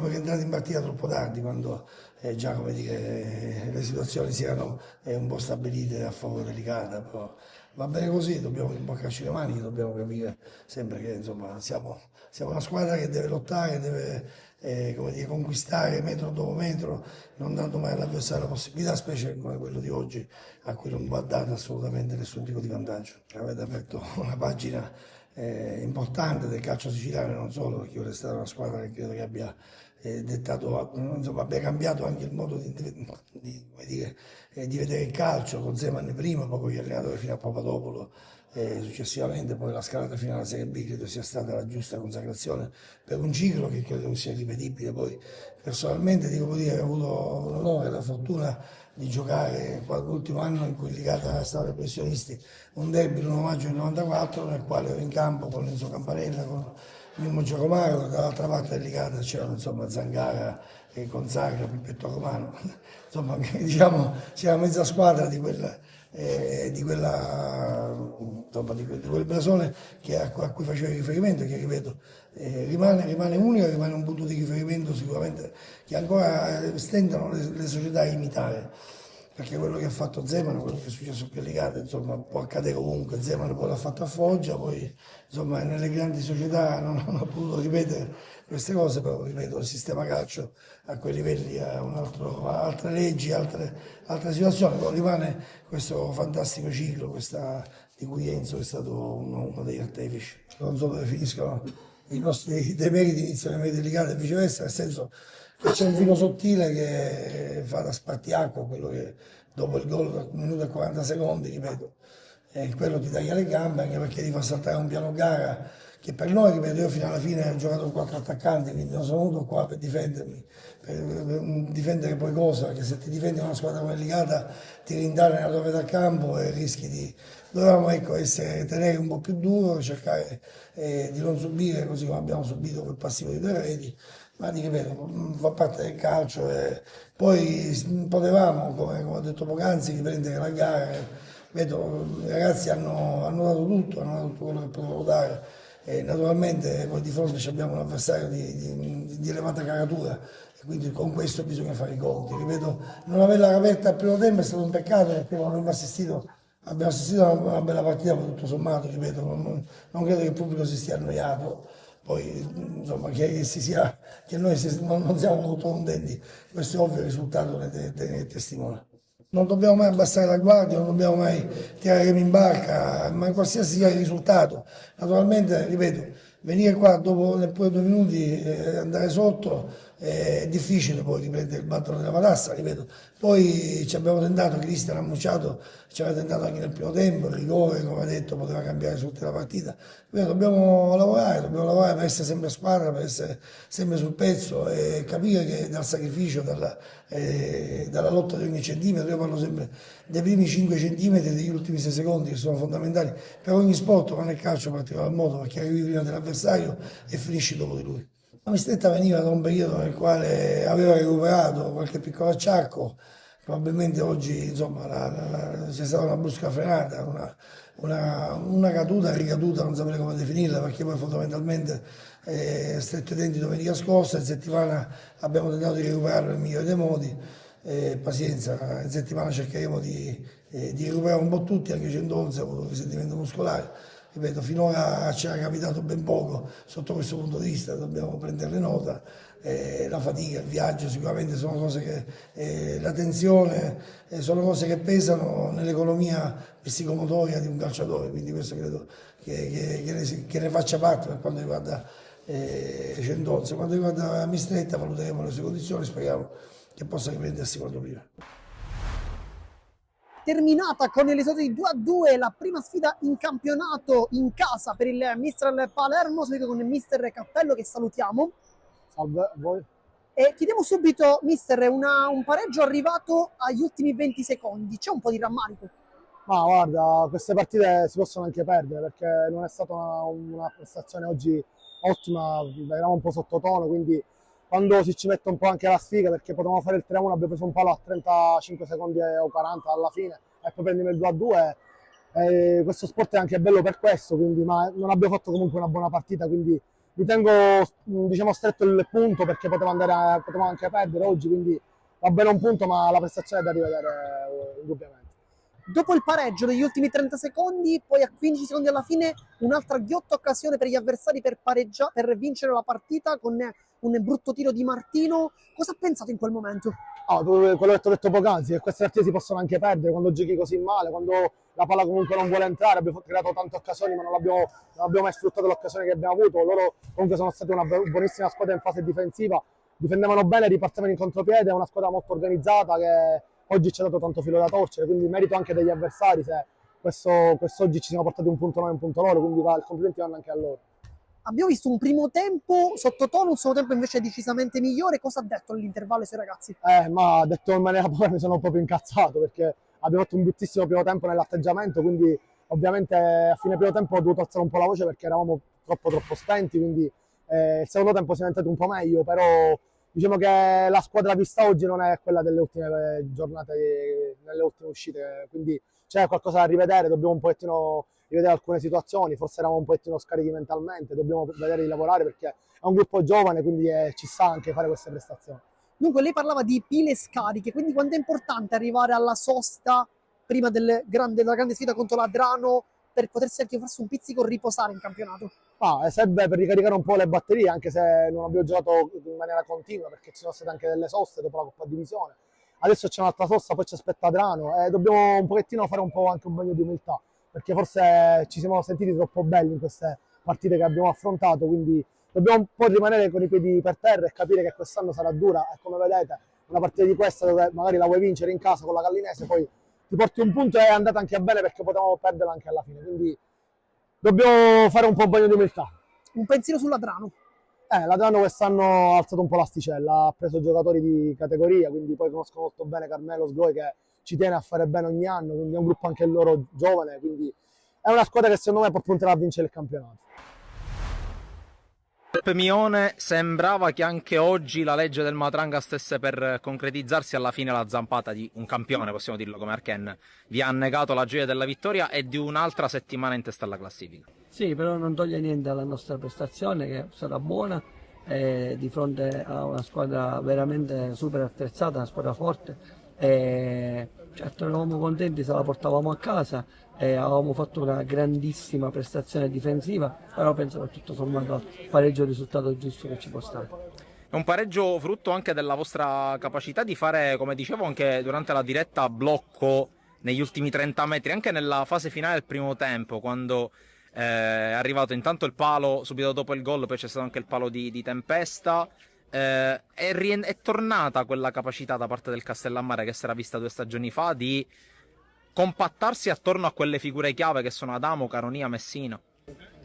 rientrati in partita troppo tardi, quando già come dire, le situazioni si erano un po' stabilite a favore del Ligata, però va bene così, dobbiamo rimboccarci le maniche, dobbiamo capire sempre che insomma, siamo una squadra che deve lottare, deve come dire, conquistare metro dopo metro, non dando mai all'avversario la possibilità, specie come quello di oggi, a cui non va dato assolutamente nessun tipo di vantaggio. Avete aperto una pagina importante del calcio siciliano, non solo, perché ora è stata una squadra che credo che abbia dettato, insomma, abbia cambiato anche il modo di vedere il calcio, con Zeman prima, poi con gli allenatori fino a Papadopoulos, successivamente poi la scalata fino alla Serie B credo sia stata la giusta consacrazione per un ciclo che credo sia ripetibile. Poi personalmente devo dire che ho avuto l'onore e la fortuna di giocare l'ultimo anno in cui Ligata stava ai professionisti un derby l'1 maggio del 94, nel quale ero in campo con Enzo Campanella, con Mimmo Giacomaro, dall'altra parte del Ligata c'erano insomma Zangara e Gonzaga, Pippetto Romano, insomma diciamo c'era mezza squadra di quel blasone a cui facevo riferimento, che ripeto rimane unica, rimane un punto di riferimento sicuramente che ancora stentano le società a imitare, perché quello che ha fatto Zeman, quello che è successo qui a Ligata, insomma può accadere ovunque. Zeman poi l'ha fatto a Foggia, poi insomma nelle grandi società non ha potuto ripetere queste cose, però ripeto, il sistema calcio a quei livelli ha altre leggi, altre situazioni, però rimane questo fantastico ciclo, di cui Enzo è stato uno degli artefici. Non so dove finiscono i nostri demeriti, iniziano i meriti Ligata e viceversa, nel senso che c'è un filo sottile che fa da spartiacque, quello che dopo il gol 1 minuto e 40 secondi, ripeto, quello ti taglia le gambe, anche perché ti fa saltare un piano gara che per noi, ripeto, io fino alla fine ho giocato con 4 attaccanti, quindi non sono venuto qua per difendermi, per difendere poi cosa, perché se ti difendi una squadra come Ligata ti rintanni nella tua metà campo e rischi di... Dovevamo tenere un po' più duro, cercare di non subire così come abbiamo subito quel passivo di 2 reti, ma ripeto, fa parte del calcio e poi potevamo, come ho detto poc'anzi, riprendere la gara. Vedo, i ragazzi hanno dato tutto, hanno dato tutto quello che potevano dare. E naturalmente poi di fronte abbiamo un avversario di elevata caratura e quindi con questo bisogna fare i conti. Ripeto, non averla aperta al primo tempo è stato un peccato, perché abbiamo assistito a una bella partita, tutto sommato, ripeto, non credo che il pubblico si sia annoiato. Poi insomma che noi non siamo molto contenti, questo è ovvio, il risultato ne testimonia. Non dobbiamo mai abbassare la guardia, non dobbiamo mai tirare in barca, ma qualsiasi sia il risultato. Naturalmente, ripeto, venire qua dopo neppure 2 minuti e andare sotto è difficile poi riprendere il bando della matassa, ripeto. Poi ci abbiamo tentato, Cristian ha annunciato, ci aveva tentato anche nel primo tempo, il rigore, come ha detto, poteva cambiare su tutta la partita. Ripeto, dobbiamo lavorare per essere sempre a squadra, per essere sempre sul pezzo e capire che dal sacrificio, dalla lotta di ogni centimetro, io parlo sempre dei primi 5 centimetri e degli ultimi 6 secondi che sono fondamentali per ogni sport, ma nel calcio in particolar modo, perché arrivi prima dell'avversario e finisci dopo di lui. La Mistretta veniva da un periodo nel quale aveva recuperato qualche piccolo acciacco, probabilmente oggi insomma, c'è stata una brusca frenata, una caduta, ricaduta, non saprei come definirla, perché poi fondamentalmente stretto i denti domenica scorsa, in settimana abbiamo tentato di recuperarlo nel migliore dei modi, pazienza, in settimana cercheremo di recuperare un po' tutti, anche 111 ha avuto un risentimento muscolare. Ripeto, finora ci è capitato ben poco sotto questo punto di vista, dobbiamo prenderne nota. La fatica, il viaggio sicuramente sono cose che, la tensione, sono cose che pesano nell'economia psicomotoria di un calciatore, quindi questo credo che ne faccia parte per quanto riguarda Centozzi. Per quanto riguarda Mistretta valuteremo le sue condizioni, speriamo che possa riprendersi quanto prima. Terminata con il risultato di 2-2 la prima sfida in campionato in casa per il Mistral Palermo, seguito con il mister Cappello che salutiamo. Salve a voi. E chiediamo subito, mister, un pareggio arrivato agli ultimi 20 secondi, c'è un po' di rammarico? Ma guarda, queste partite si possono anche perdere perché non è stata una prestazione oggi ottima, eravamo un po' sottotono, quindi quando ci mette un po' anche la sfiga, perché potevamo fare il 3-1, abbiamo preso un palo a 35 secondi o 40 alla fine e poi prendiamo il 2-2. Questo sport è anche bello per questo, quindi, ma non abbiamo fatto comunque una buona partita, quindi mi tengo diciamo, stretto il punto perché potevamo anche perdere oggi, quindi va bene un punto, ma la prestazione è da rivedere indubbiamente. Dopo il pareggio degli ultimi 30 secondi, poi a 15 secondi alla fine, un'altra ghiotta occasione per gli avversari per vincere la partita con un brutto tiro di Martino. Cosa ha pensato in quel momento? Quello che ti ho detto poc'anzi, che queste partite si possono anche perdere quando giochi così male, quando la palla comunque non vuole entrare. Abbiamo creato tante occasioni, ma non abbiamo mai sfruttato l'occasione che abbiamo avuto. Loro comunque sono stati una buonissima squadra in fase difensiva, difendevano bene, ripartivano in contropiede, è una squadra molto organizzata che oggi ci ha dato tanto filo da torcere, quindi merito anche degli avversari se quest'oggi ci siamo portati un punto noi e un punto loro, quindi i complimenti vanno anche a loro. Abbiamo visto un primo tempo sottotono, un secondo tempo invece decisamente migliore. Cosa ha detto all'intervallo ai suoi ragazzi? Ma detto in maniera pura mi sono proprio incazzato perché abbiamo fatto un bruttissimo primo tempo nell'atteggiamento, quindi ovviamente a fine primo tempo ho dovuto alzare un po' la voce perché eravamo troppo spenti, quindi il secondo tempo siamo diventati un po' meglio, però diciamo che la squadra vista oggi non è quella delle ultime giornate, nelle ultime uscite, quindi c'è qualcosa da rivedere, dobbiamo un pochettino rivedere alcune situazioni, forse eravamo un pochettino scarichi mentalmente, dobbiamo vedere di lavorare perché è un gruppo giovane, quindi ci sa anche fare queste prestazioni. Dunque lei parlava di pile scariche, quindi quanto è importante arrivare alla sosta prima della grande sfida contro l'Adrano per potersi anche farsi un pizzico riposare in campionato? Serve per ricaricare un po' le batterie, anche se non abbiamo giocato in maniera continua perché ci sono state anche delle soste dopo la Coppa Divisione. Adesso c'è un'altra sosta, poi ci aspetta Adrano e dobbiamo un pochettino fare un po' anche un bagno di umiltà perché forse ci siamo sentiti troppo belli in queste partite che abbiamo affrontato, quindi dobbiamo un po' rimanere con i piedi per terra e capire che quest'anno sarà dura e come vedete una partita di questa dove magari la vuoi vincere in casa con la Gallinese, poi ti porti un punto e è andata anche bene perché potevamo perderla anche alla fine, quindi dobbiamo fare un po' bagno di umiltà. Un pensiero sull'Adrano? L'Adrano quest'anno ha alzato un po' l'asticella, ha preso giocatori di categoria, quindi poi conosco molto bene Carmelo Sgoi che ci tiene a fare bene ogni anno, quindi è un gruppo anche loro giovane, quindi è una squadra che secondo me può puntare a vincere il campionato. Mione, sembrava che anche oggi la legge del Matranga stesse per concretizzarsi, alla fine la zampata di un campione, possiamo dirlo come Arken, vi ha negato la gioia della vittoria e di un'altra settimana in testa alla classifica. Sì, però non toglie niente alla nostra prestazione che sarà buona di fronte a una squadra veramente super attrezzata, una squadra forte. Certo eravamo contenti se la portavamo a casa e avevamo fatto una grandissima prestazione difensiva, però penso che tutto sommato il pareggio è il risultato giusto che ci può stare. È un pareggio frutto anche della vostra capacità di fare, come dicevo anche durante la diretta, blocco negli ultimi 30 metri, anche nella fase finale del primo tempo, quando è arrivato intanto il palo subito dopo il gol, poi c'è stato anche il palo di Tempesta. è tornata quella capacità da parte del Castellammare che si era vista 2 stagioni fa di compattarsi attorno a quelle figure chiave che sono Adamo, Caronia, Messina.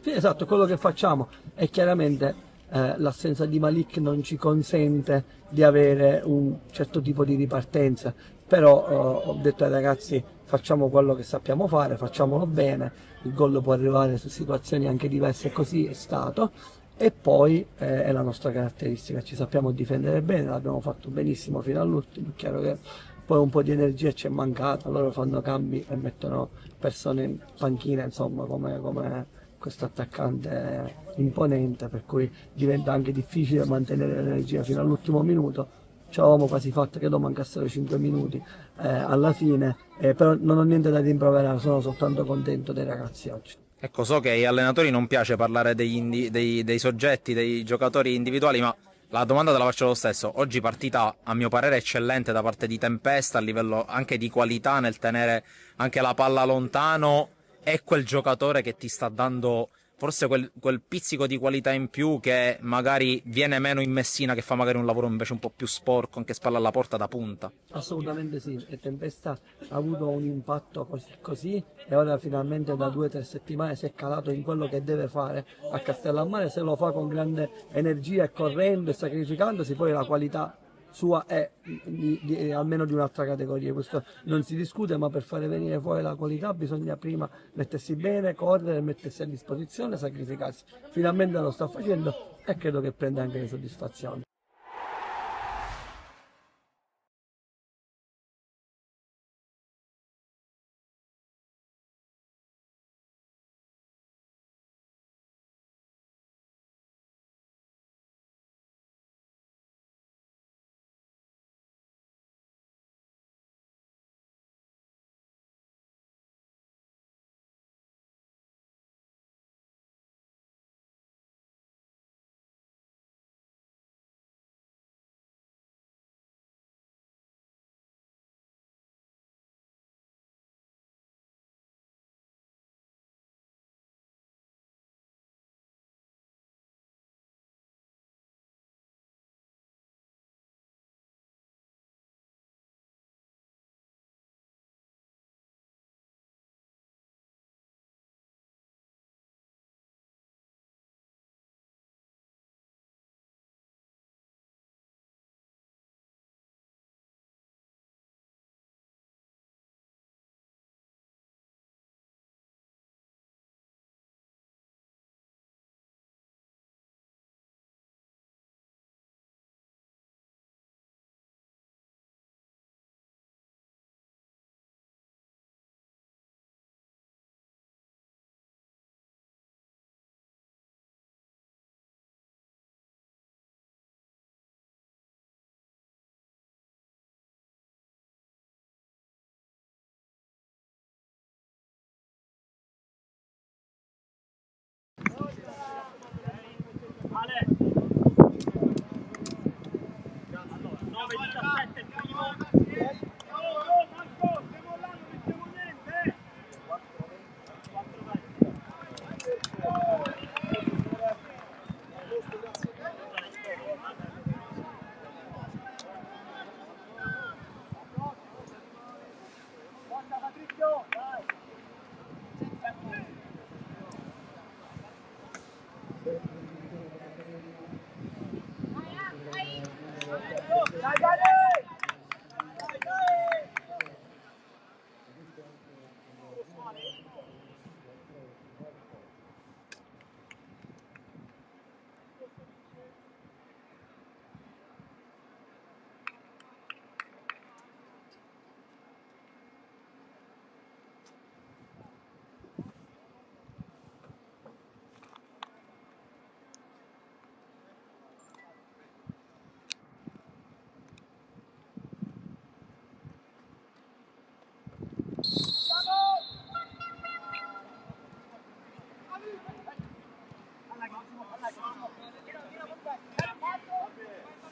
Sì, esatto, quello che facciamo è chiaramente l'assenza di Malik non ci consente di avere un certo tipo di ripartenza, però ho detto ai ragazzi facciamo quello che sappiamo fare, facciamolo bene, il gol può arrivare su situazioni anche diverse e così è stato, e poi è la nostra caratteristica, ci sappiamo difendere bene, l'abbiamo fatto benissimo fino all'ultimo, è chiaro che poi un po' di energia ci è mancata, loro fanno cambi e mettono persone in panchina, insomma, come questo attaccante imponente, per cui diventa anche difficile mantenere l'energia fino all'ultimo minuto. Ci avevamo quasi fatto, credo mancassero 5 minuti alla fine, però non ho niente da rimproverare, sono soltanto contento dei ragazzi oggi. Ecco, so che agli allenatori non piace parlare dei soggetti, dei giocatori individuali, ma la domanda te la faccio lo stesso. Oggi partita, a mio parere, eccellente da parte di Tempesta, a livello anche di qualità nel tenere anche la palla lontano. È quel giocatore che ti sta dando forse quel pizzico di qualità in più che magari viene meno in Messina, che fa magari un lavoro invece un po' più sporco, anche spalla alla porta da punta. Assolutamente sì, e Tempesta ha avuto un impatto così e ora finalmente da 2 o 3 settimane si è calato in quello che deve fare a Castellammare, se lo fa con grande energia e correndo e sacrificandosi, poi la qualità sua è almeno di un'altra categoria, questo non si discute, ma per fare venire fuori la qualità bisogna prima mettersi bene, correre, mettersi a disposizione, sacrificarsi. Finalmente lo sta facendo e credo che prenda anche le soddisfazioni.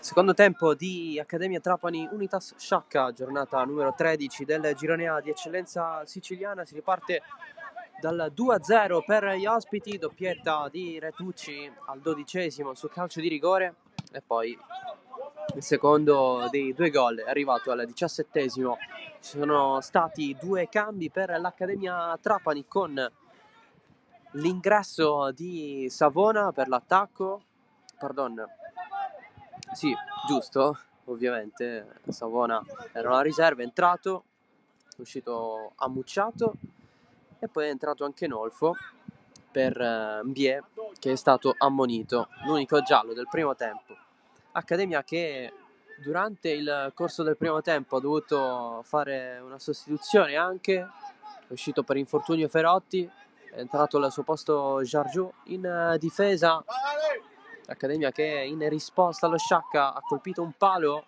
Secondo tempo di Accademia Trapani Unitas Sciacca, giornata numero 13 del girone A di eccellenza siciliana. Si riparte dal 2-0 per gli ospiti, doppietta di Retucci al 12° su calcio di rigore, e poi Il secondo dei 2 gol è arrivato al 17esimo. Ci sono stati 2 cambi per l'Accademia Trapani, con l'ingresso di Savona per l'attacco. Pardon. Sì, giusto, ovviamente Savona era una riserva, è entrato, è uscito Ammucciato e poi è entrato anche Nolfo per Mbie, che è stato ammonito, l'unico giallo del primo tempo. Accademia che durante il corso del primo tempo ha dovuto fare una sostituzione anche, è uscito per infortunio Ferotti, è entrato al suo posto Jargiu in difesa. Accademia che in risposta allo Sciacca ha colpito un palo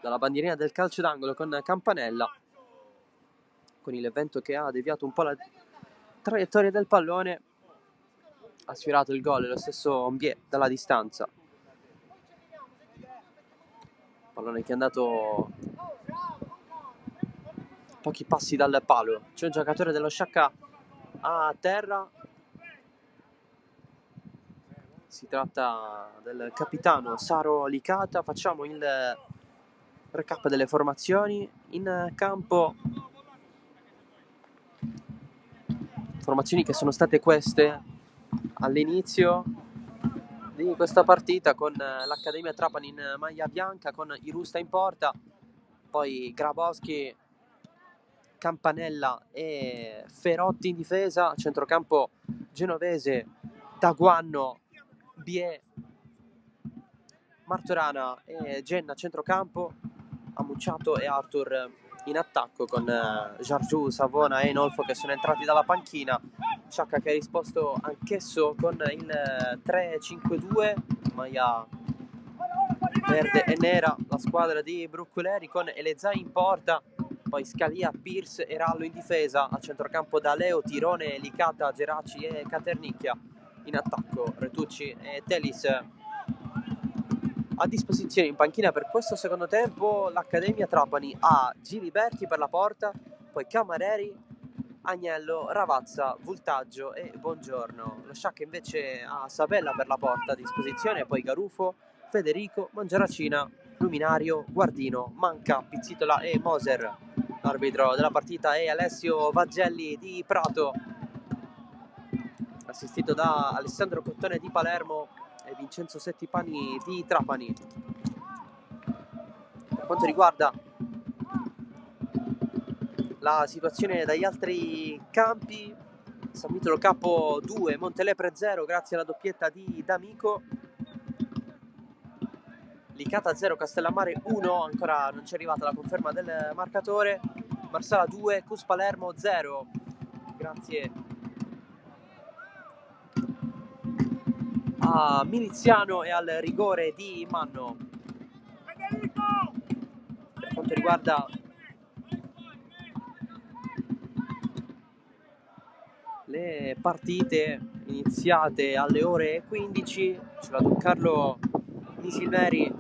dalla bandierina del calcio d'angolo con Campanella, con il vento che ha deviato un po' la traiettoria del pallone, ha sfiorato il gol lo stesso Mbie dalla distanza. Pallone che è andato pochi passi dal palo. C'è un giocatore dello Sciacca a terra, si tratta del capitano Saro Licata. Facciamo il recap delle formazioni in campo. Formazioni che sono state queste all'inizio di questa partita, con l'Accademia Trapani in maglia bianca con Irusta in porta, poi Grabowski, Campanella e Ferotti in difesa, centrocampo genovese, Daguanno, Bie, Martorana e Genna centrocampo, Ammucciato e Arthur in attacco, con Jargiu, Savona e Nolfo che sono entrati dalla panchina. Sciacca che ha risposto anch'esso con il 3-5-2, maglia verde e nera, la squadra di Brucculeri, con Elezai in porta, poi Scalia, Pierce e Rallo in difesa, a centrocampo da Leo, Tirone, Licata, Geraci e Caternicchia, in attacco Retucci e Telis a disposizione in panchina per questo secondo tempo. L'Accademia Trapani ha Giliberti per la porta, poi Camareri, Agnello, Ravazza, Vultaggio e Buongiorno. Lo Sciacca invece ha Sabella per la porta a disposizione, poi Garufo, Federico, Mangiaracina, Luminario, Guardino, Manca, Pizzitola e Moser. L'arbitro della partita è Alessio Vaggelli di Prato, assistito da Alessandro Cottone di Palermo e Vincenzo Settipani di Trapani. Per quanto riguarda la situazione dagli altri campi, San Vitolo Capo 2, Montelepre 0 grazie alla doppietta di D'Amico, Licata 0, Castellammare 1, ancora non ci è arrivata la conferma del marcatore, Marsala 2, Cus Palermo 0 grazie a Miliziano e al rigore di Manno. Per quanto riguarda le partite iniziate alle ore 15, c'è la Don Carlo Misilmeri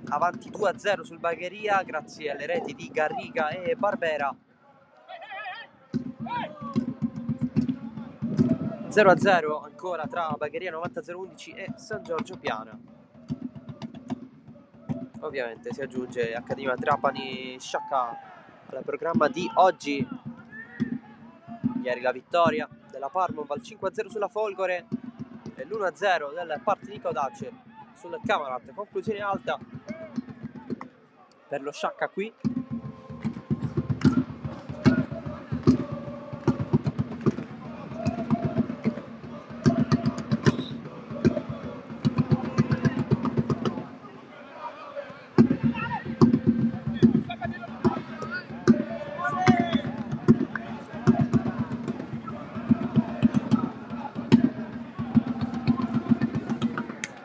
avanti 2-0 sul Bagheria grazie alle reti di Garriga e Barbera. 0-0 ancora tra Bagheria 90-011 e San Giorgio Piana. Ovviamente si aggiunge Accademia Trapani Sciacca al programma di oggi. Ieri la vittoria della Parmonval 5-0 sulla Folgore e l'1-0 del Partinico Dace sul Camarat. Conclusione alta per lo Sciacca qui.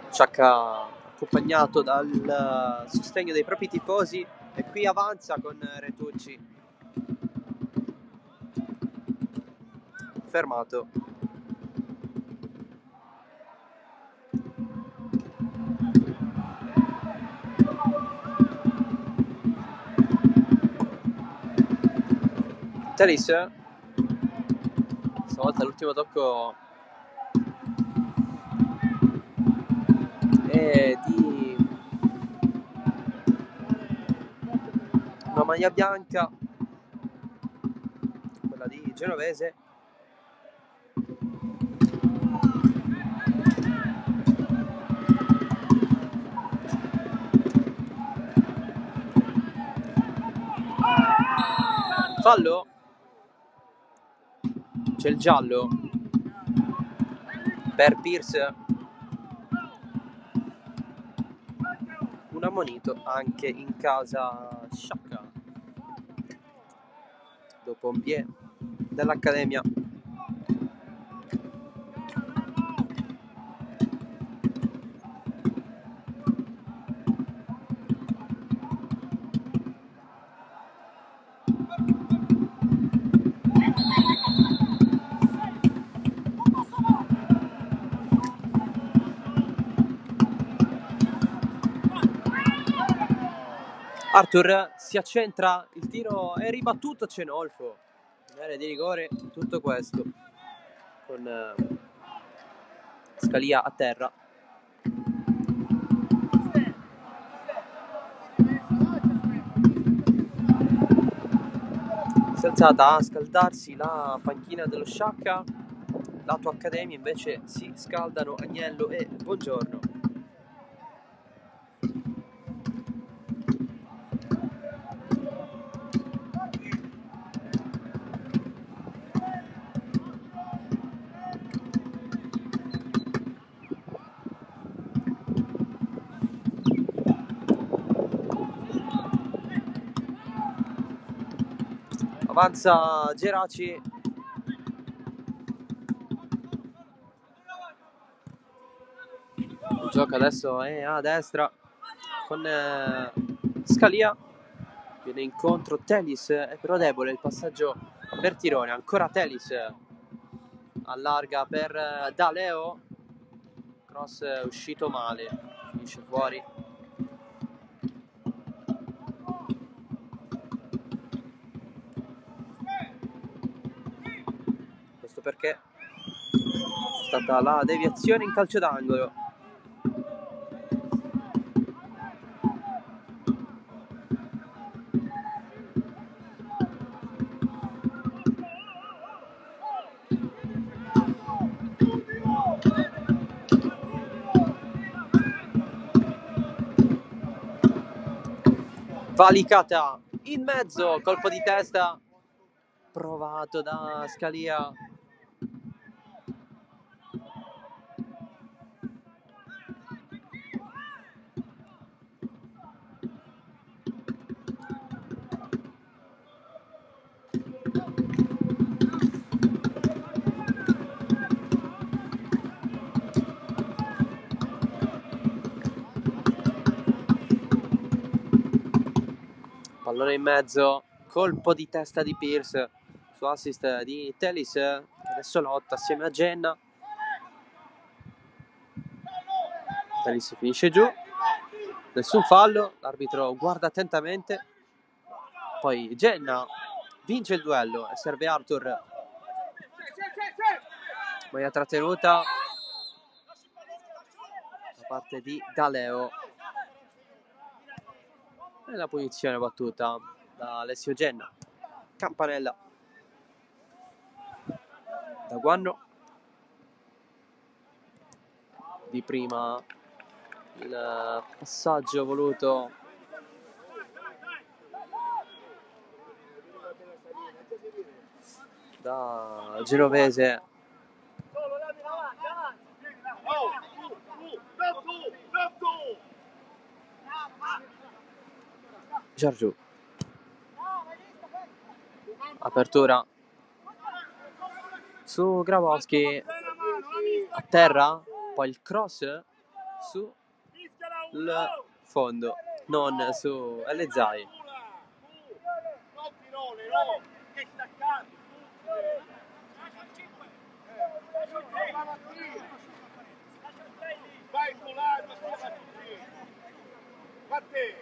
Sciacca accompagnato dal sostegno dei propri tifosi e qui avanza con Retucci fermato. Telis, stavolta l'ultimo tocco è di maglia bianca, quella di Genovese. Fallo, c'è il giallo per Pierce, un ammonito anche in casa Sciacca dopo un pie dell'Accademia. Arthur si accentra, il tiro è ribattuto, Cenolfo in area di rigore, tutto questo con Scalia a terra. Si è alzata a scaldarsi la panchina dello Sciacca, lato Accademia invece si scaldano Agnello e Buongiorno. Avanza Geraci, il gioco adesso è a destra con Scalia, viene incontro Telis, è però debole il passaggio per Tirone, ancora Telis, allarga per Daleo, cross uscito male, finisce fuori. Questo perché è stata la deviazione in calcio d'angolo. Valicata in mezzo, colpo di testa provato da Scalia. Pallone in mezzo, colpo di testa di Pierce su assist di Telis, che adesso lotta assieme a Genna. Telis finisce giù, nessun fallo, l'arbitro guarda attentamente, poi Genna vince il duello e serve Arthur, maglia trattenuta da parte di Daleo e la punizione battuta da Alessio Genna. Campanella da Guanno, di prima il passaggio voluto da Genovese, Giorgiù, apertura su Grabowski a terra, poi il cross sul fondo, non su Elezai. Vai sul lato, Matteo,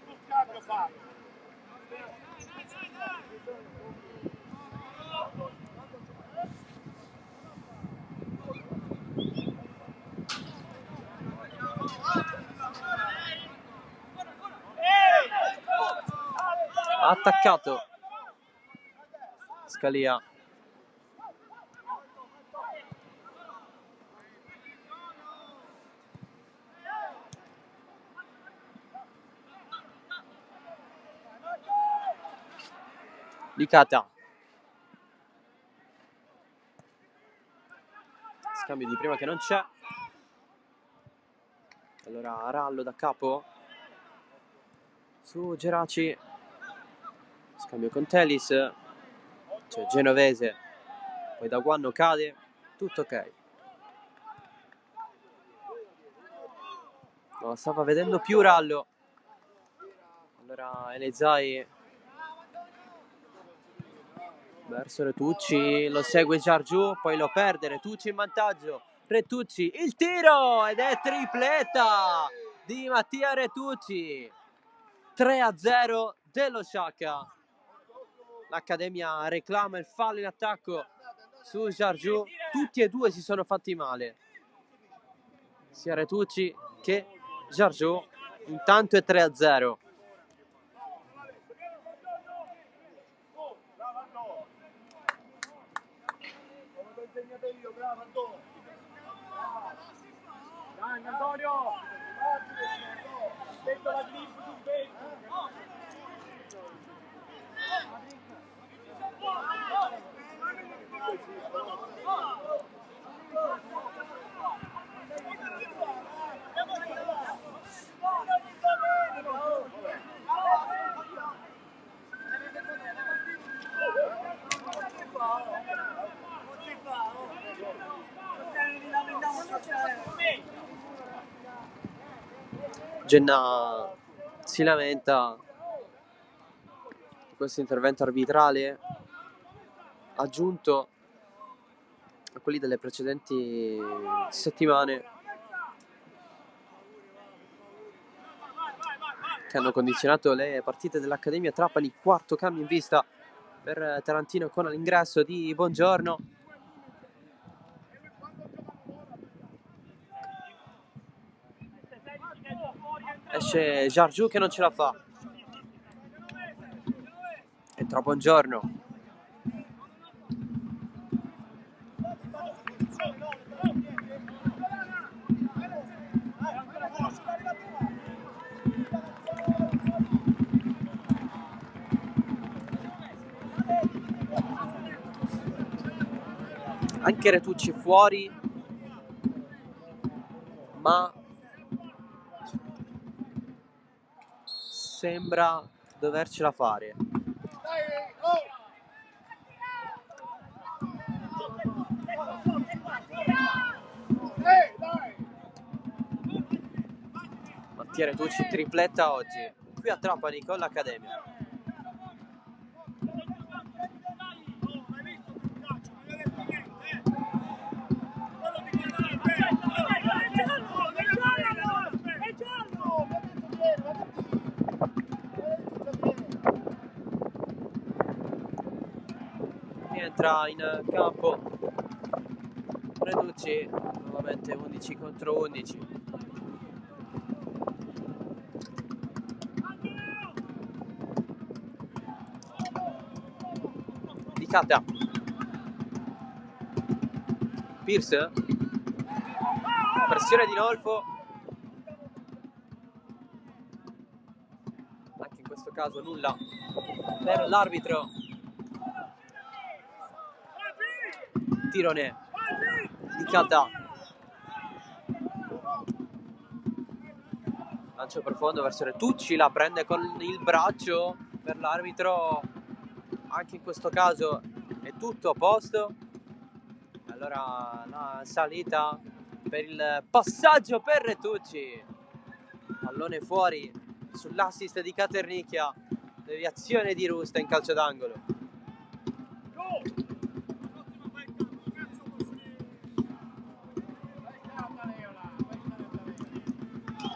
tu scambio fai. Ha attaccato Scalia. Licata. Scambio di prima che non c'è. Allora Rallo da capo su Geraci. Scambio con Telis. C'è Genovese. Poi da Guanno cade. Tutto ok. Non stava vedendo più Rallo. Allora Elezai verso Retucci, lo segue Giargiù, poi lo perde, Retucci in vantaggio, Retucci, il tiro ed è tripletta di Mattia Retucci, 3-0 dello Sciacca. L'Accademia reclama il fallo in attacco su Giargiù, tutti e due si sono fatti male, sia Retucci che Giargiù, intanto è 3-0. Dai Antonio! Aspetta la grip sul Genna si lamenta di questo intervento arbitrale aggiunto a quelli delle precedenti settimane che hanno condizionato le partite dell'Accademia Trapani. Quarto cambio in vista per Tarantino con l'ingresso di Bongiorno. Esce Giargiù che non ce la fa. Entra Bongiorno. Anche Retucci fuori, ma sembra dovercela fare. Mattia Retucci tripletta oggi qui a Trapani con l'Accademia. Entra in campo Retucci, nuovamente 11 contro 11. Licata. Pierce. Pressione di Nolfo. Anche in questo caso nulla per l'arbitro. Tirone. Licata. Lancio profondo verso Retucci, la prende con il braccio. Per l'arbitro anche in questo caso è tutto a posto. Allora la salita per il passaggio per Retucci. Pallone fuori sull'assist di Caternicchia. Deviazione di Rusta in calcio d'angolo.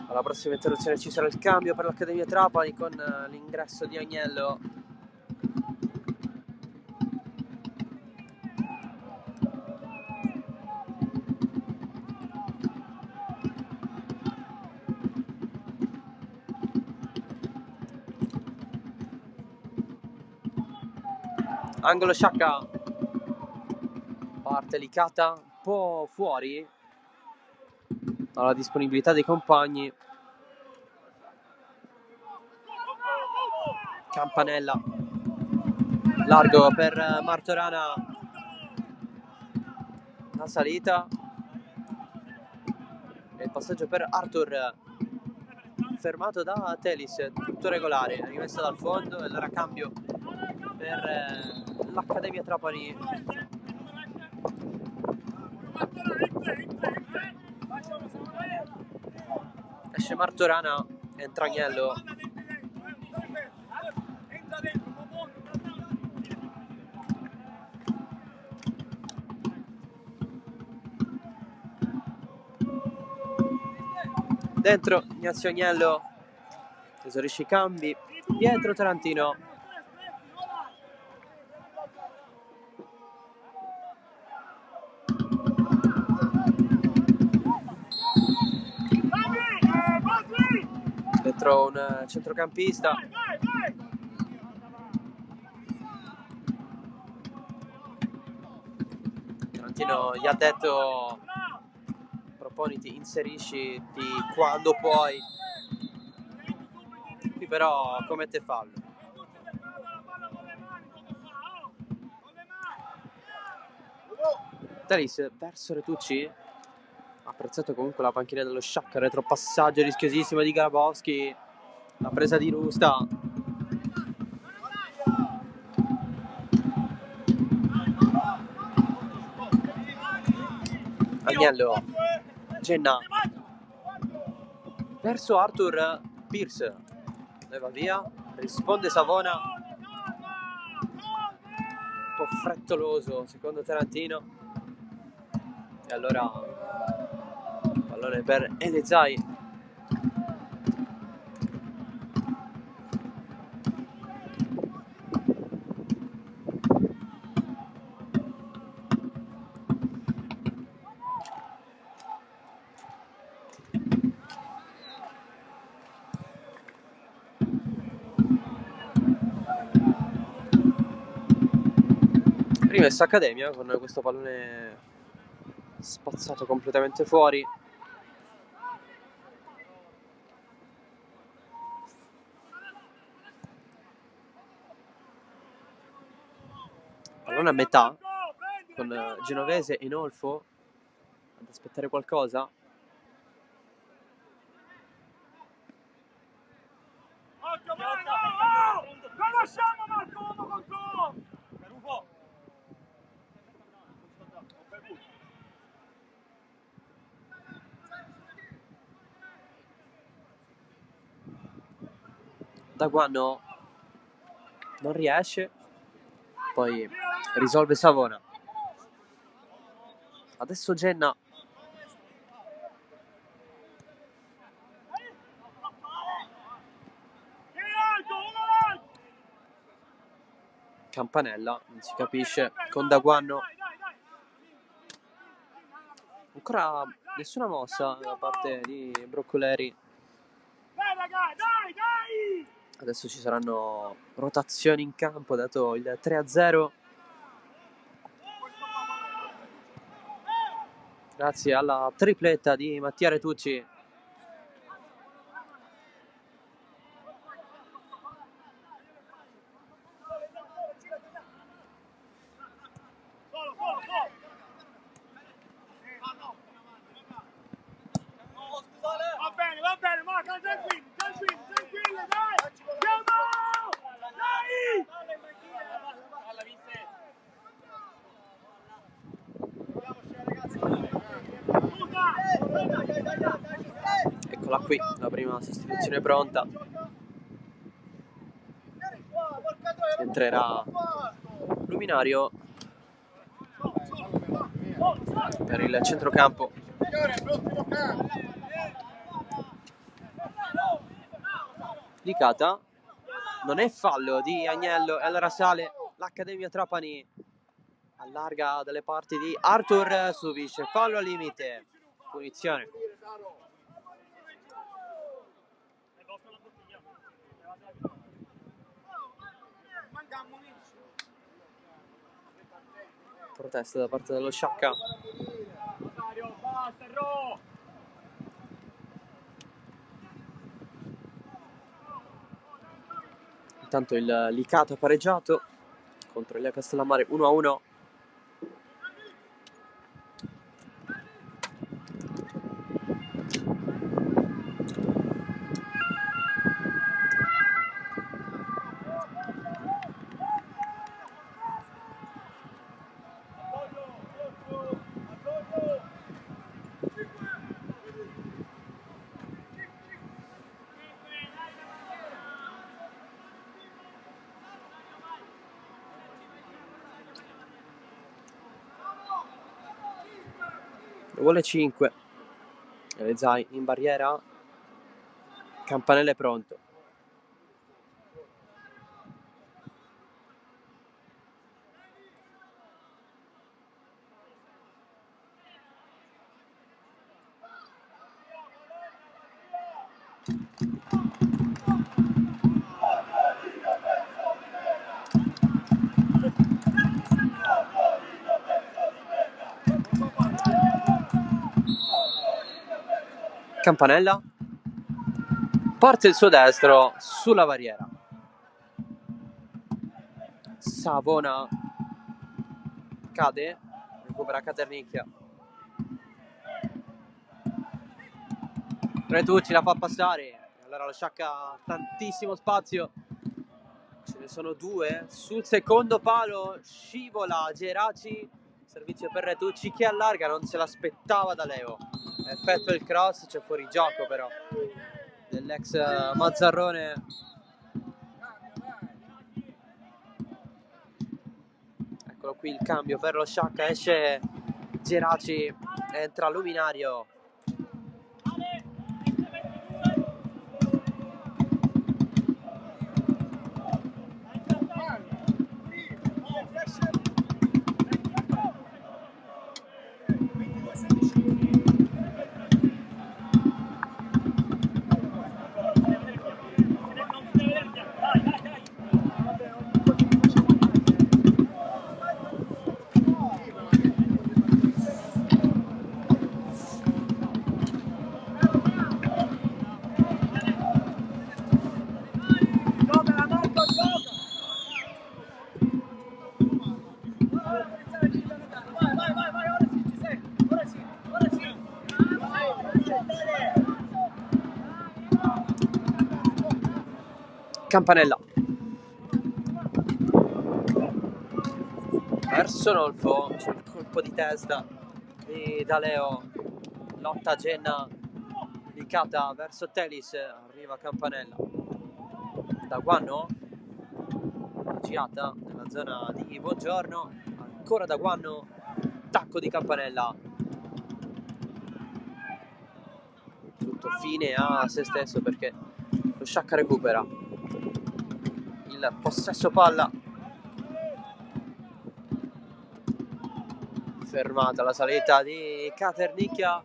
Alla prossima interruzione ci sarà il cambio per l'Accademia Trapani con l'ingresso di Agnello. Angolo Sciacca, parte Licata un po' fuori dalla disponibilità dei compagni. Campanella, largo per Martorana, la salita e il passaggio per Arthur, fermato da Telis, tutto regolare, rimessa dal fondo e allora cambio per l'Accademia Trapani. Esce Martorana, entra Agnello. Dentro Ignazio Agnello, esaurisce i cambi, dietro Tarantino. Dentro un centrocampista. Tarantino gli ha detto: proponiti, inserisciti quando puoi. Qui però commette fallo. Telis verso Retucci. Apprezzato comunque la panchina dello Sciacca, retropassaggio rischiosissimo di Grabowski, la presa di Rusta. Agnello, Genna, verso Arthur, Pierce, leva via, risponde Savona, un po' frettoloso secondo Tarantino, e allora pallone per Elezai. Rimessa Accademia con questo pallone spazzato completamente fuori. Pallone a metà con Genovese e Nolfo ad aspettare qualcosa. Daguano non riesce, poi risolve Savona. Adesso Genna. Campanella, non si capisce, con Daguano. Ancora nessuna mossa da parte di Broccoleri. Adesso ci saranno rotazioni in campo, dato il 3-0. Grazie alla tripletta di Mattia Retucci. Va bene, Marco, tranquillo, dai! Andiamo! Dai! Eccola qui, la prima sostituzione pronta. Entrerà Luminario per il centrocampo. Licata, non è fallo di Agnello e allora sale l'Accademia Trapani, allarga dalle parti di Arthur, subisce fallo al limite, punizione. Protesta da parte dello Sciacca. Intanto il Licata pareggiato contro il Castellammare 1-1. Vuole 5. Zai in barriera. Campanella è pronto. Campanella parte il suo destro sulla barriera. Savona cade, recupera Caternicchia. Retucci la fa passare. Allora lo Sciacca ha tantissimo spazio. Ce ne sono due sul secondo palo. Scivola Geraci. Servizio per Retucci che allarga, non se l'aspettava da Leo. Effettua il cross, c'è fuori gioco però dell'ex Mazzarrone. Eccolo qui il cambio per lo Sciacca, esce Geraci, entra Luminario. Campanella verso Nolfo sul colpo di testa di Daleo, lotta Genna, Licata verso Telis, arriva Campanella da Guanno, girata nella zona di Buongiorno, ancora da Guanno, tacco di Campanella, tutto fine a se stesso perché lo Sciacca recupera il possesso palla. Fermata la salita di Caternicchia.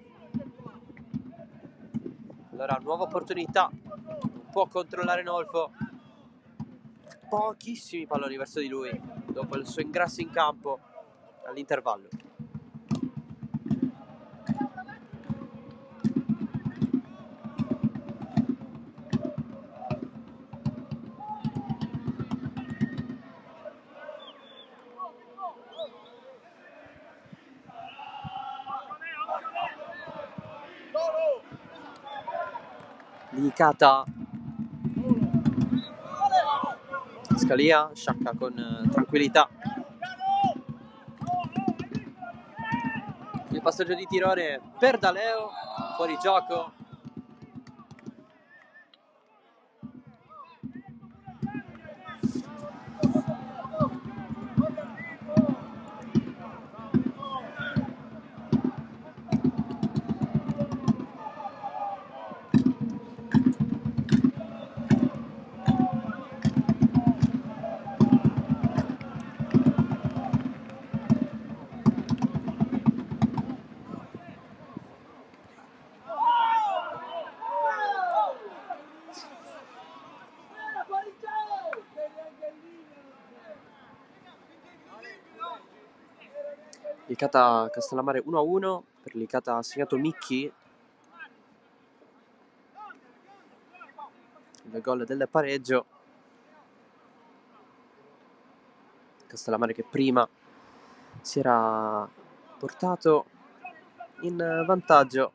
Allora nuova opportunità, non può controllare Nolfo, pochissimi palloni verso di lui dopo il suo ingresso in campo all'intervallo. Licata, Scalia, Sciacca con tranquillità. Il passaggio di tirone per Daleo, fuori gioco. Licata Castellammare 1-1, per Licata ha segnato Micchi, il gol del pareggio. Castellammare che prima si era portato in vantaggio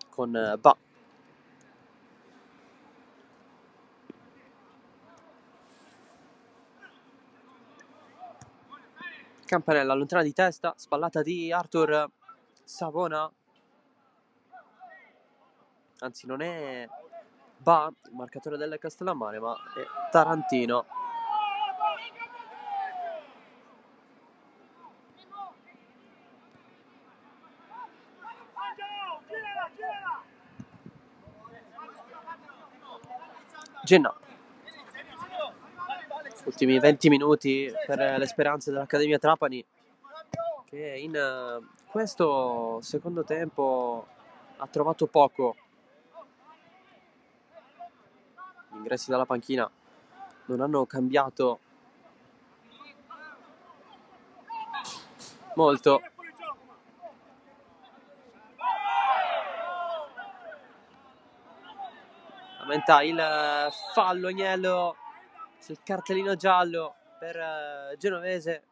con Ba. Campanella allontana di testa, spallata di Arthur Savona, anzi non è Ba il marcatore del Castellammare, ma è Tarantino. Genna. Ultimi 20 minuti per le speranze dell'Accademia Trapani, che in questo secondo tempo ha trovato poco. Gli ingressi dalla panchina non hanno cambiato molto. Aumenta il fallo Agnello, il cartellino giallo per Genovese,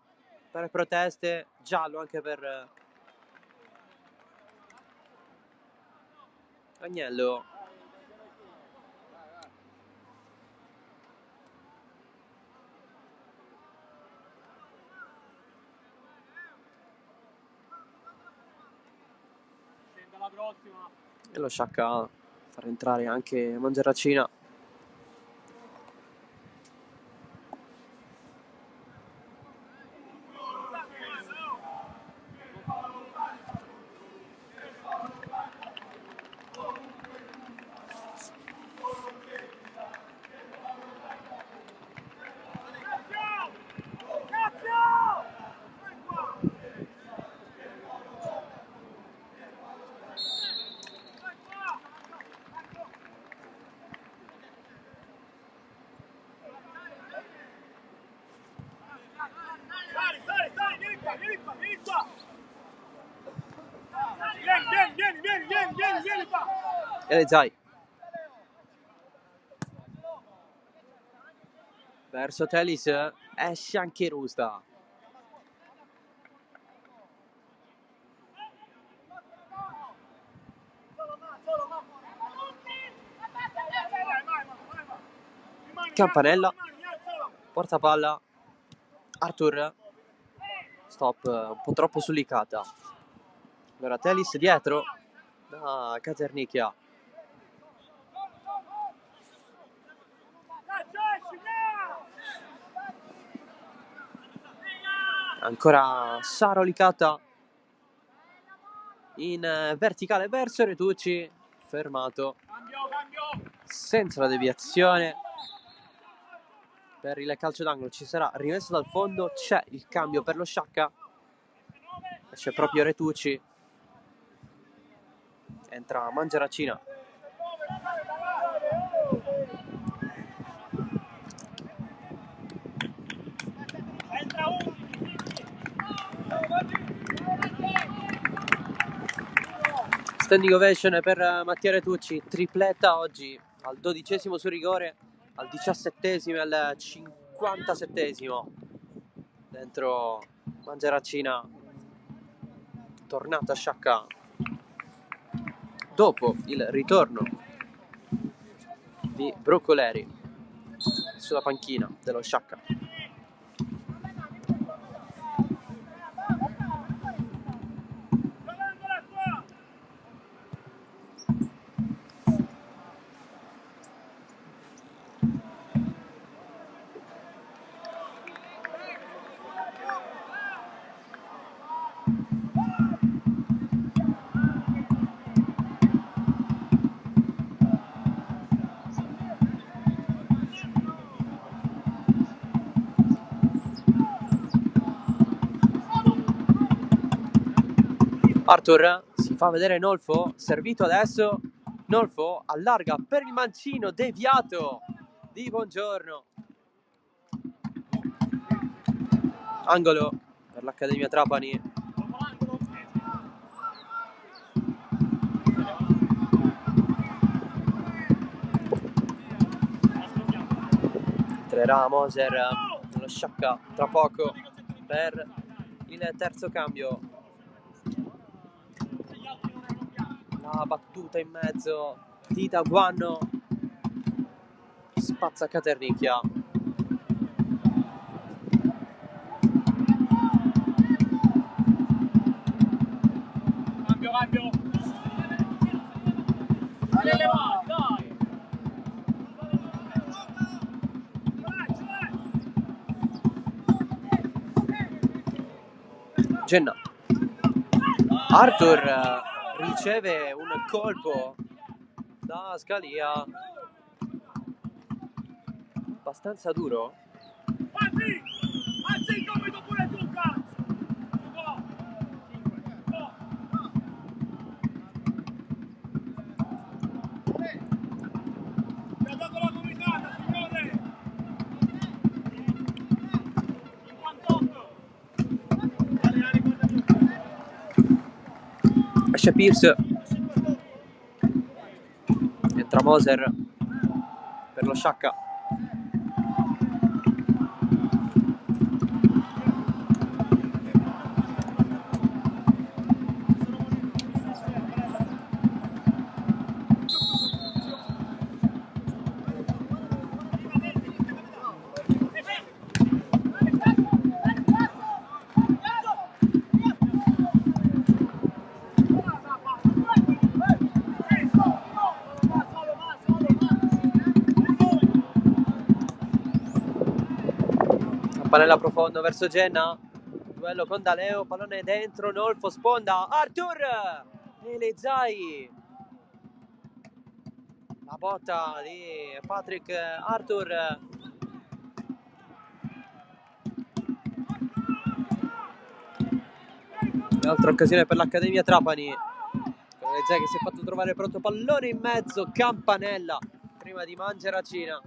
per proteste, giallo anche per Agnello. E lo Sciacca far entrare anche Mangiaracina. Elezai verso Telis, esce anche Rusta. Campanella, porta palla Arthur, stop un po' troppo su Licata. Allora Telis dietro da Caternicchia. Ancora Saro Licata in verticale verso Retucci, fermato senza la deviazione per il calcio d'angolo. Ci sarà rimesso dal fondo, c'è il cambio per lo Sciacca, c'è proprio Retucci, entra Mangiaracina. Standing ovation per Mattia Retucci, tripletta oggi al 12° su rigore, al 17° e al 57° dentro Mangiaracina, tornata Sciacca dopo il ritorno di Broccoleri sulla panchina dello Sciacca. Arthur si fa vedere Nolfo, servito adesso, Nolfo allarga per il mancino deviato di Buongiorno. Angolo per l'Accademia Trapani. entrerà Moser nello Sciacca tra poco per il terzo cambio. La battuta in mezzo di Daguanno, spazza Caternicchia. Cambio. Dai. Genna. Arthur riceve un colpo da Scalia abbastanza duro. Alzi il gomito pure tu, cazzo! Mi ha dato la gomitata, signore! 58! Dai, guardami. Esce Pierce, entra Moser per lo Sciacca. Pallella profondo verso Genna, duello con Daleo, pallone dentro, Nolfo sponda, Arthur e le Zai. La botta di Patrick Arthur. Altra occasione per l'Accademia Trapani. Con le Zai che si è fatto trovare pronto, pallone in mezzo, Campanella prima di Mangeracina.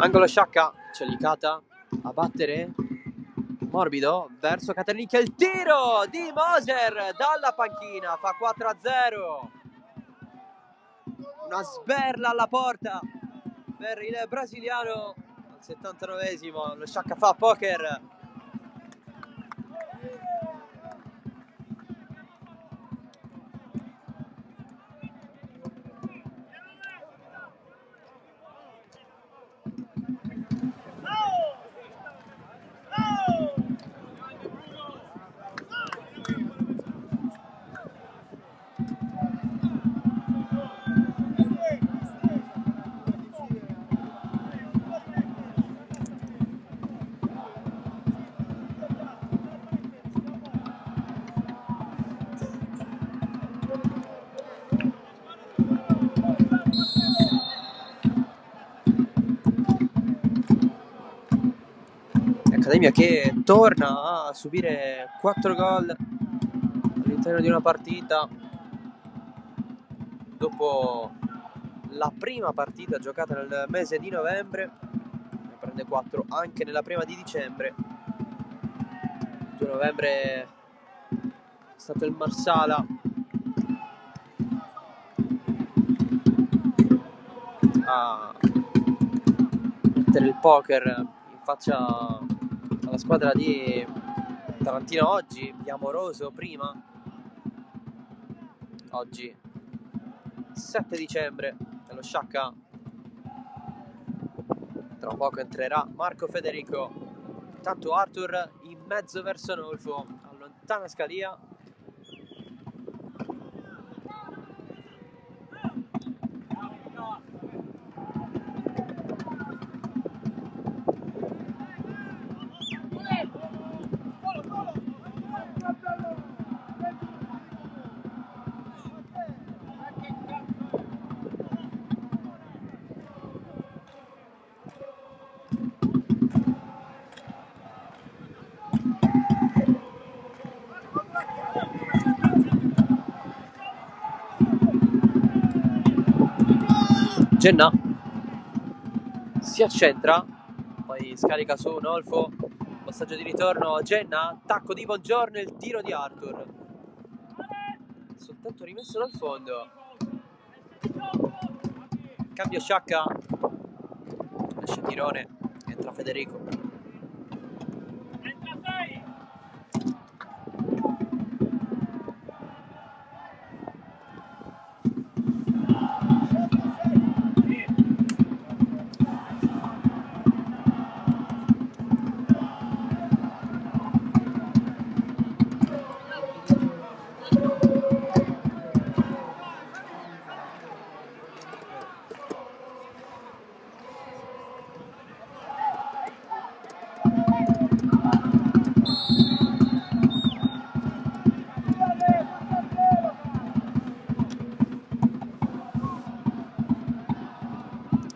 Angolo Sciacca, Celicata a battere, morbido verso Caternicchia, il tiro di Moser dalla panchina, fa 4-0. Una sberla alla porta per il brasiliano al 79esimo, lo Sciacca fa poker. Accademia che torna a subire 4 gol all'interno di una partita dopo la prima partita giocata nel mese di novembre, ne prende 4 anche nella prima di dicembre. 2 novembre è stato il Marsala a mettere il poker in faccia alla squadra di Tarantino oggi, di Amoroso prima. Oggi 7 dicembre nello Sciacca, tra poco entrerà Marco Federico, tanto Arthur in mezzo verso Nolfo, allontana Scalia. Genna si accentra, poi scarica su Nolfo, passaggio di ritorno, Genna, tacco di Buongiorno, il tiro di Arthur, soltanto rimesso dal fondo. Cambio Sciacca, esce Tirone, entra Federico.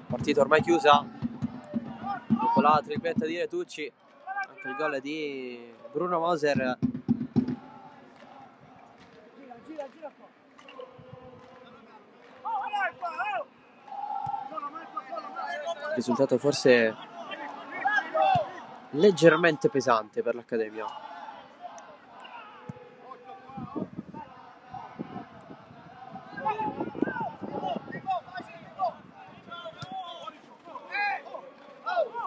Partita ormai chiusa dopo la tripletta di Retucci, anche il gol di Bruno Moser. Risultato forse leggermente pesante per l'Accademia.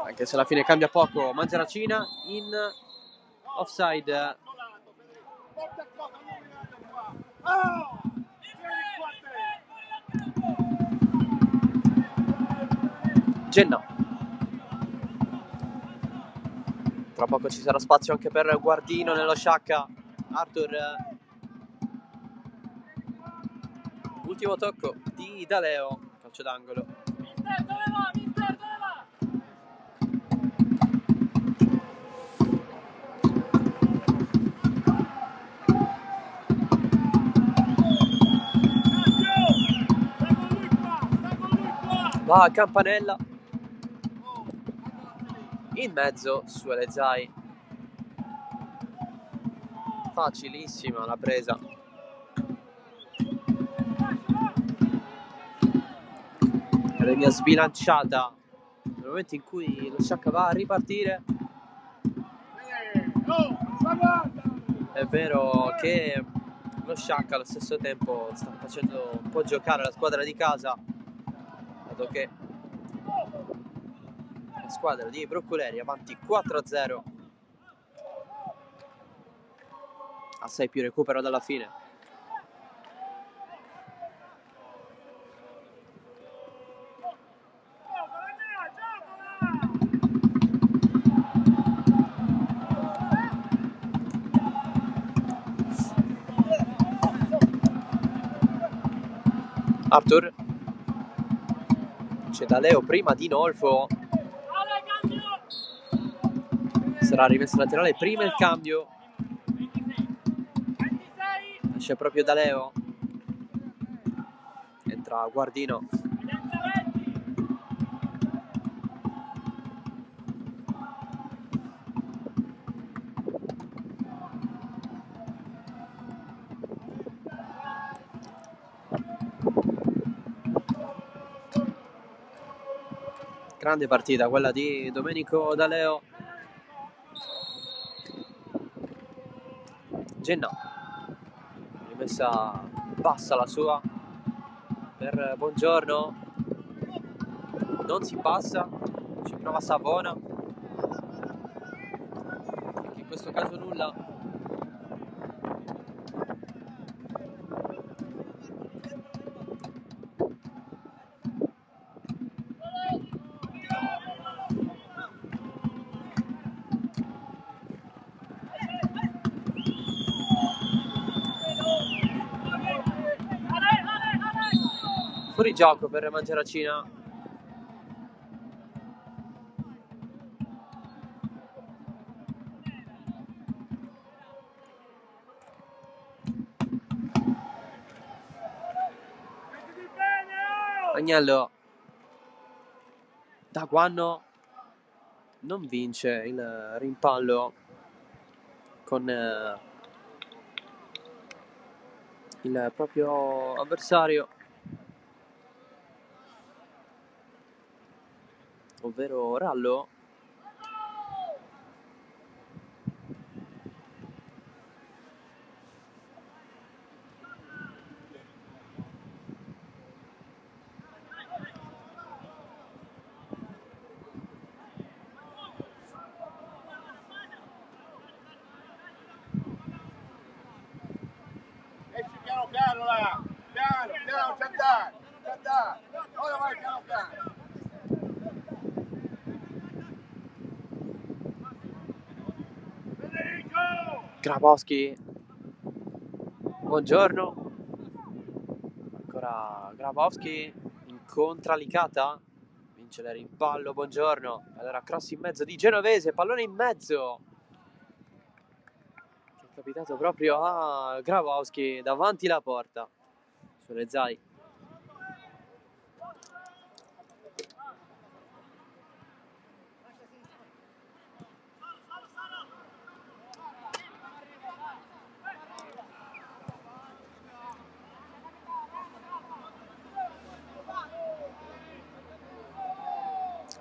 Anche se alla fine cambia poco, Mangiaracina in offside. Genna. Tra poco ci sarà spazio anche per Guardino nello Sciacca. Arthur. Ultimo tocco di Daleo, calcio d'angolo. Va a Campanella, in mezzo su Elezai, facilissima la presa. Accademia sbilanciata nel momento in cui lo Sciacca va a ripartire. È vero che lo Sciacca allo stesso tempo sta facendo un po' giocare la squadra di casa, dato che la squadra di Broccoleri avanti 4-0, a 6 più recupero dalla fine. Arthur, c'è Daleo prima di Nolfo, sarà rimesso laterale prima il cambio, esce proprio Daleo, entra Guardino. Grande partita quella di Domenico Daleo. Genna, rimessa bassa la sua per Buongiorno, non si passa, ci prova Savona, anche in questo caso nulla. Fuori gioco per Mangiaracina. Agnello, Daguanno non vince il rimpallo con il proprio avversario. ovvero Rallo. Esci piano piano là, piano, piano, c'è da, ora vai piano piano. Federico! Grabowski, buongiorno, ancora Grabowski, incontra Licata, vince il rimpallo, buongiorno, allora cross in mezzo di Genovese, pallone in mezzo, che è capitato proprio a Grabowski davanti la porta, sulle Zai.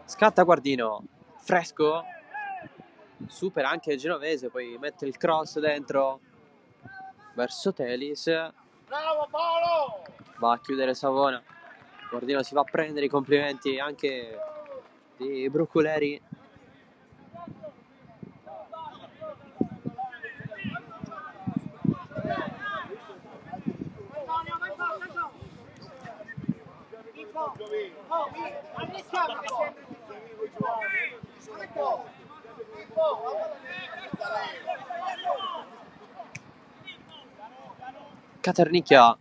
Scatta Guardino, fresco, supera anche il Genovese, poi mette il cross dentro verso Telis, Bravo Paolo! va a chiudere Savona. Guardino si va a prendere i complimenti anche di Bruculeri. Caternicchia,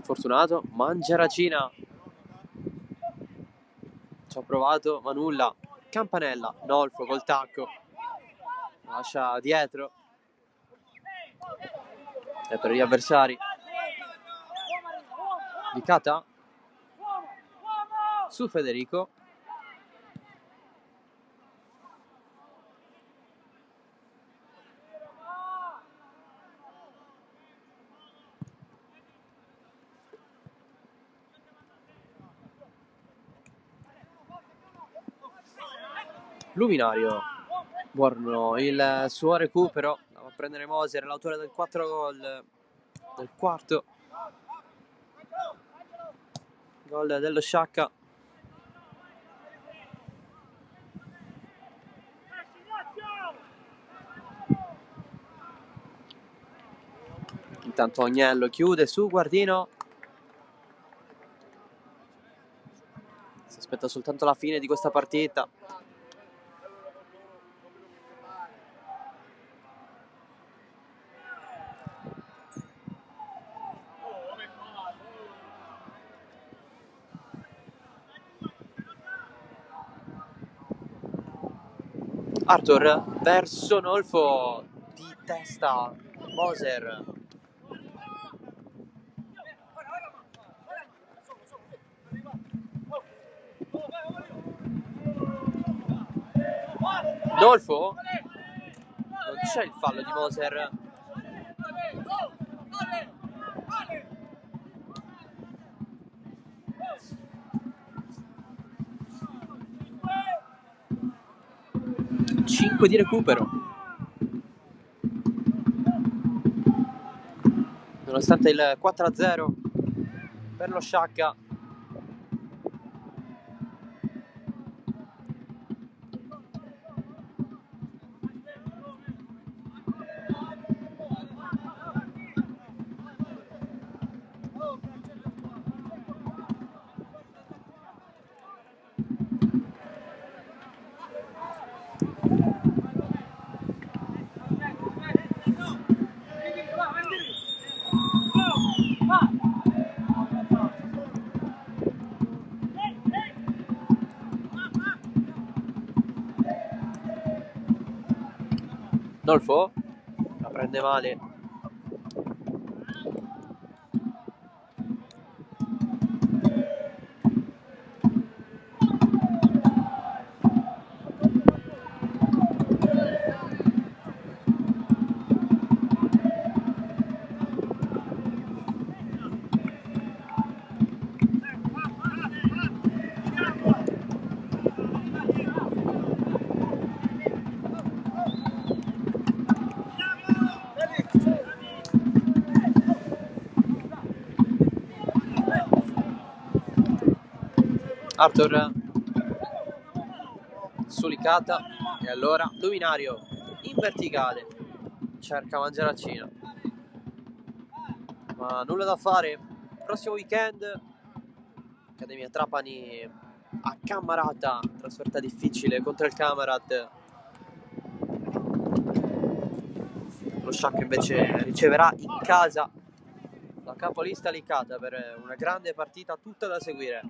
fortunato, Mangiaracina, ci ha provato ma nulla. Campanella, Nolfo col tacco, lascia dietro, è per gli avversari. Licata su Federico, Luminario, buono il suo recupero, va a prendere Moser, l'autore del 4 gol, del quarto gol dello Sciacca. Intanto Agnello chiude su Guardino, si aspetta soltanto la fine di questa partita. Arthur verso Nolfo, di testa Moser, Nolfo, non c'è il fallo di Moser. Cinque di recupero, nonostante il 4-0 per lo Sciacca. Nolfo la prende male, Arthur su Licata, e allora Luminario in verticale cerca Mangiaracina, ma nulla da fare. Prossimo weekend Accademia Trapani a Cammarata, trasferta difficile contro il Camarat. Lo Sciacca invece riceverà in casa la capolista Licata per una grande partita tutta da seguire.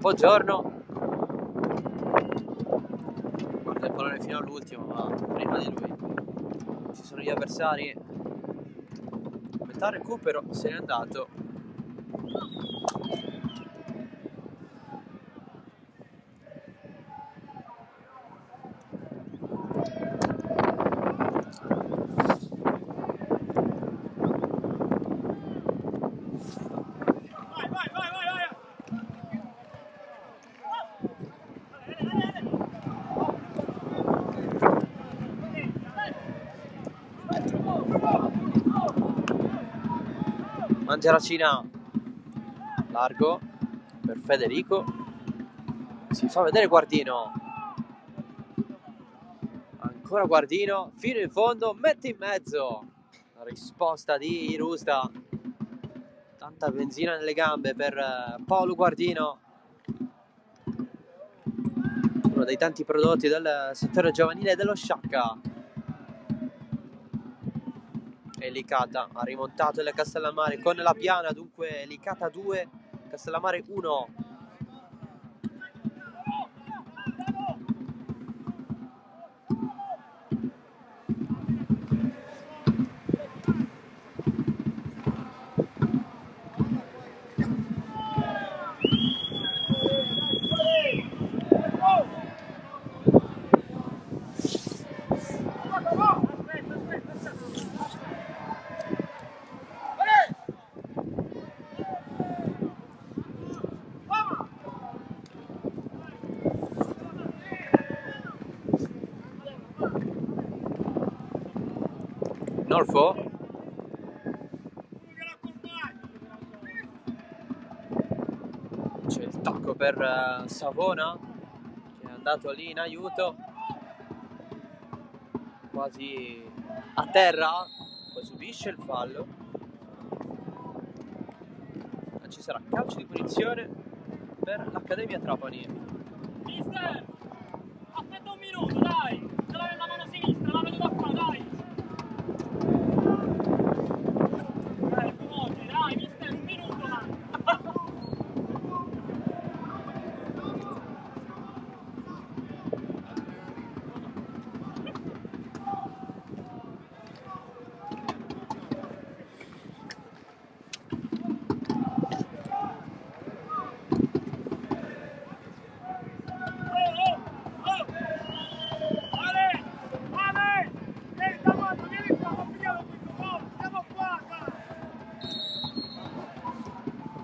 Buongiorno, guarda il pallone fino all'ultimo, ma prima di lui ci sono gli avversari. Metà recupero se n'è andato. Mangiaracina largo per Federico, si fa vedere Guardino, ancora Guardino fino in fondo, mette in mezzo la risposta di Irusta. Tanta benzina nelle gambe per Paolo Guardino, uno dei tanti prodotti del settore giovanile dello Sciacca. E Licata ha rimontato il Castellammare con la piana, dunque Licata 2, Castellammare 1. Norfo c'è il tocco per Savona, che è andato lì in aiuto, quasi a terra, poi subisce il fallo. Ci sarà calcio di punizione per l'Accademia Trapani. Mister, aspetta un minuto, dai, ce l'hai nella mano sinistra, la vedo da qua, dai. Dai, mister, un minuto, dai.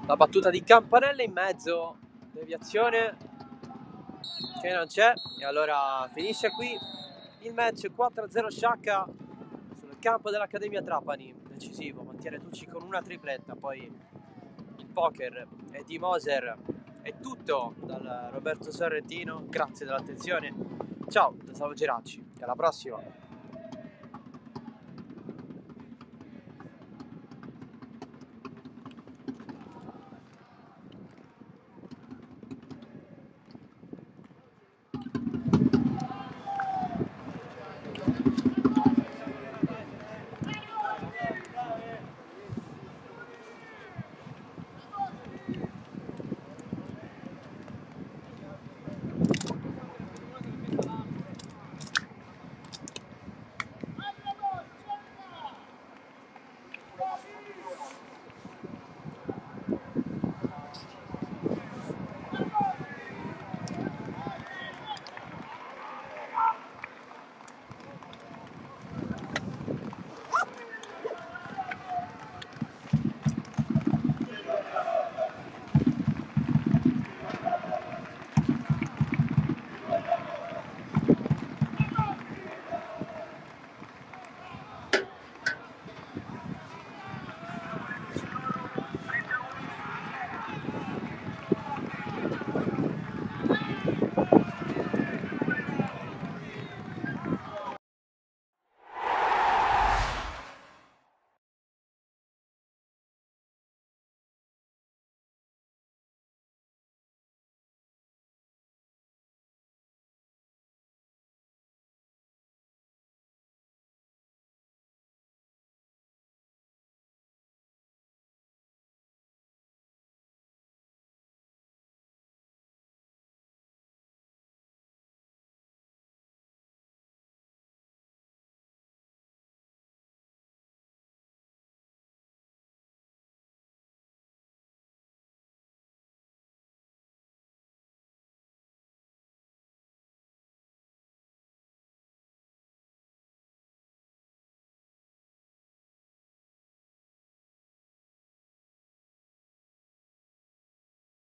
La battuta di Campanella in mezzo, deviazione che non c'è, e allora finisce qui il match. 4-0 Sciacca sul campo dell'Accademia Trapani, decisivo, mantiene Tucci con una tripletta, poi il poker è di Moser. È tutto dal Roberto Sorrentino, grazie dell'attenzione, ciao da Salvo Geracci e alla prossima.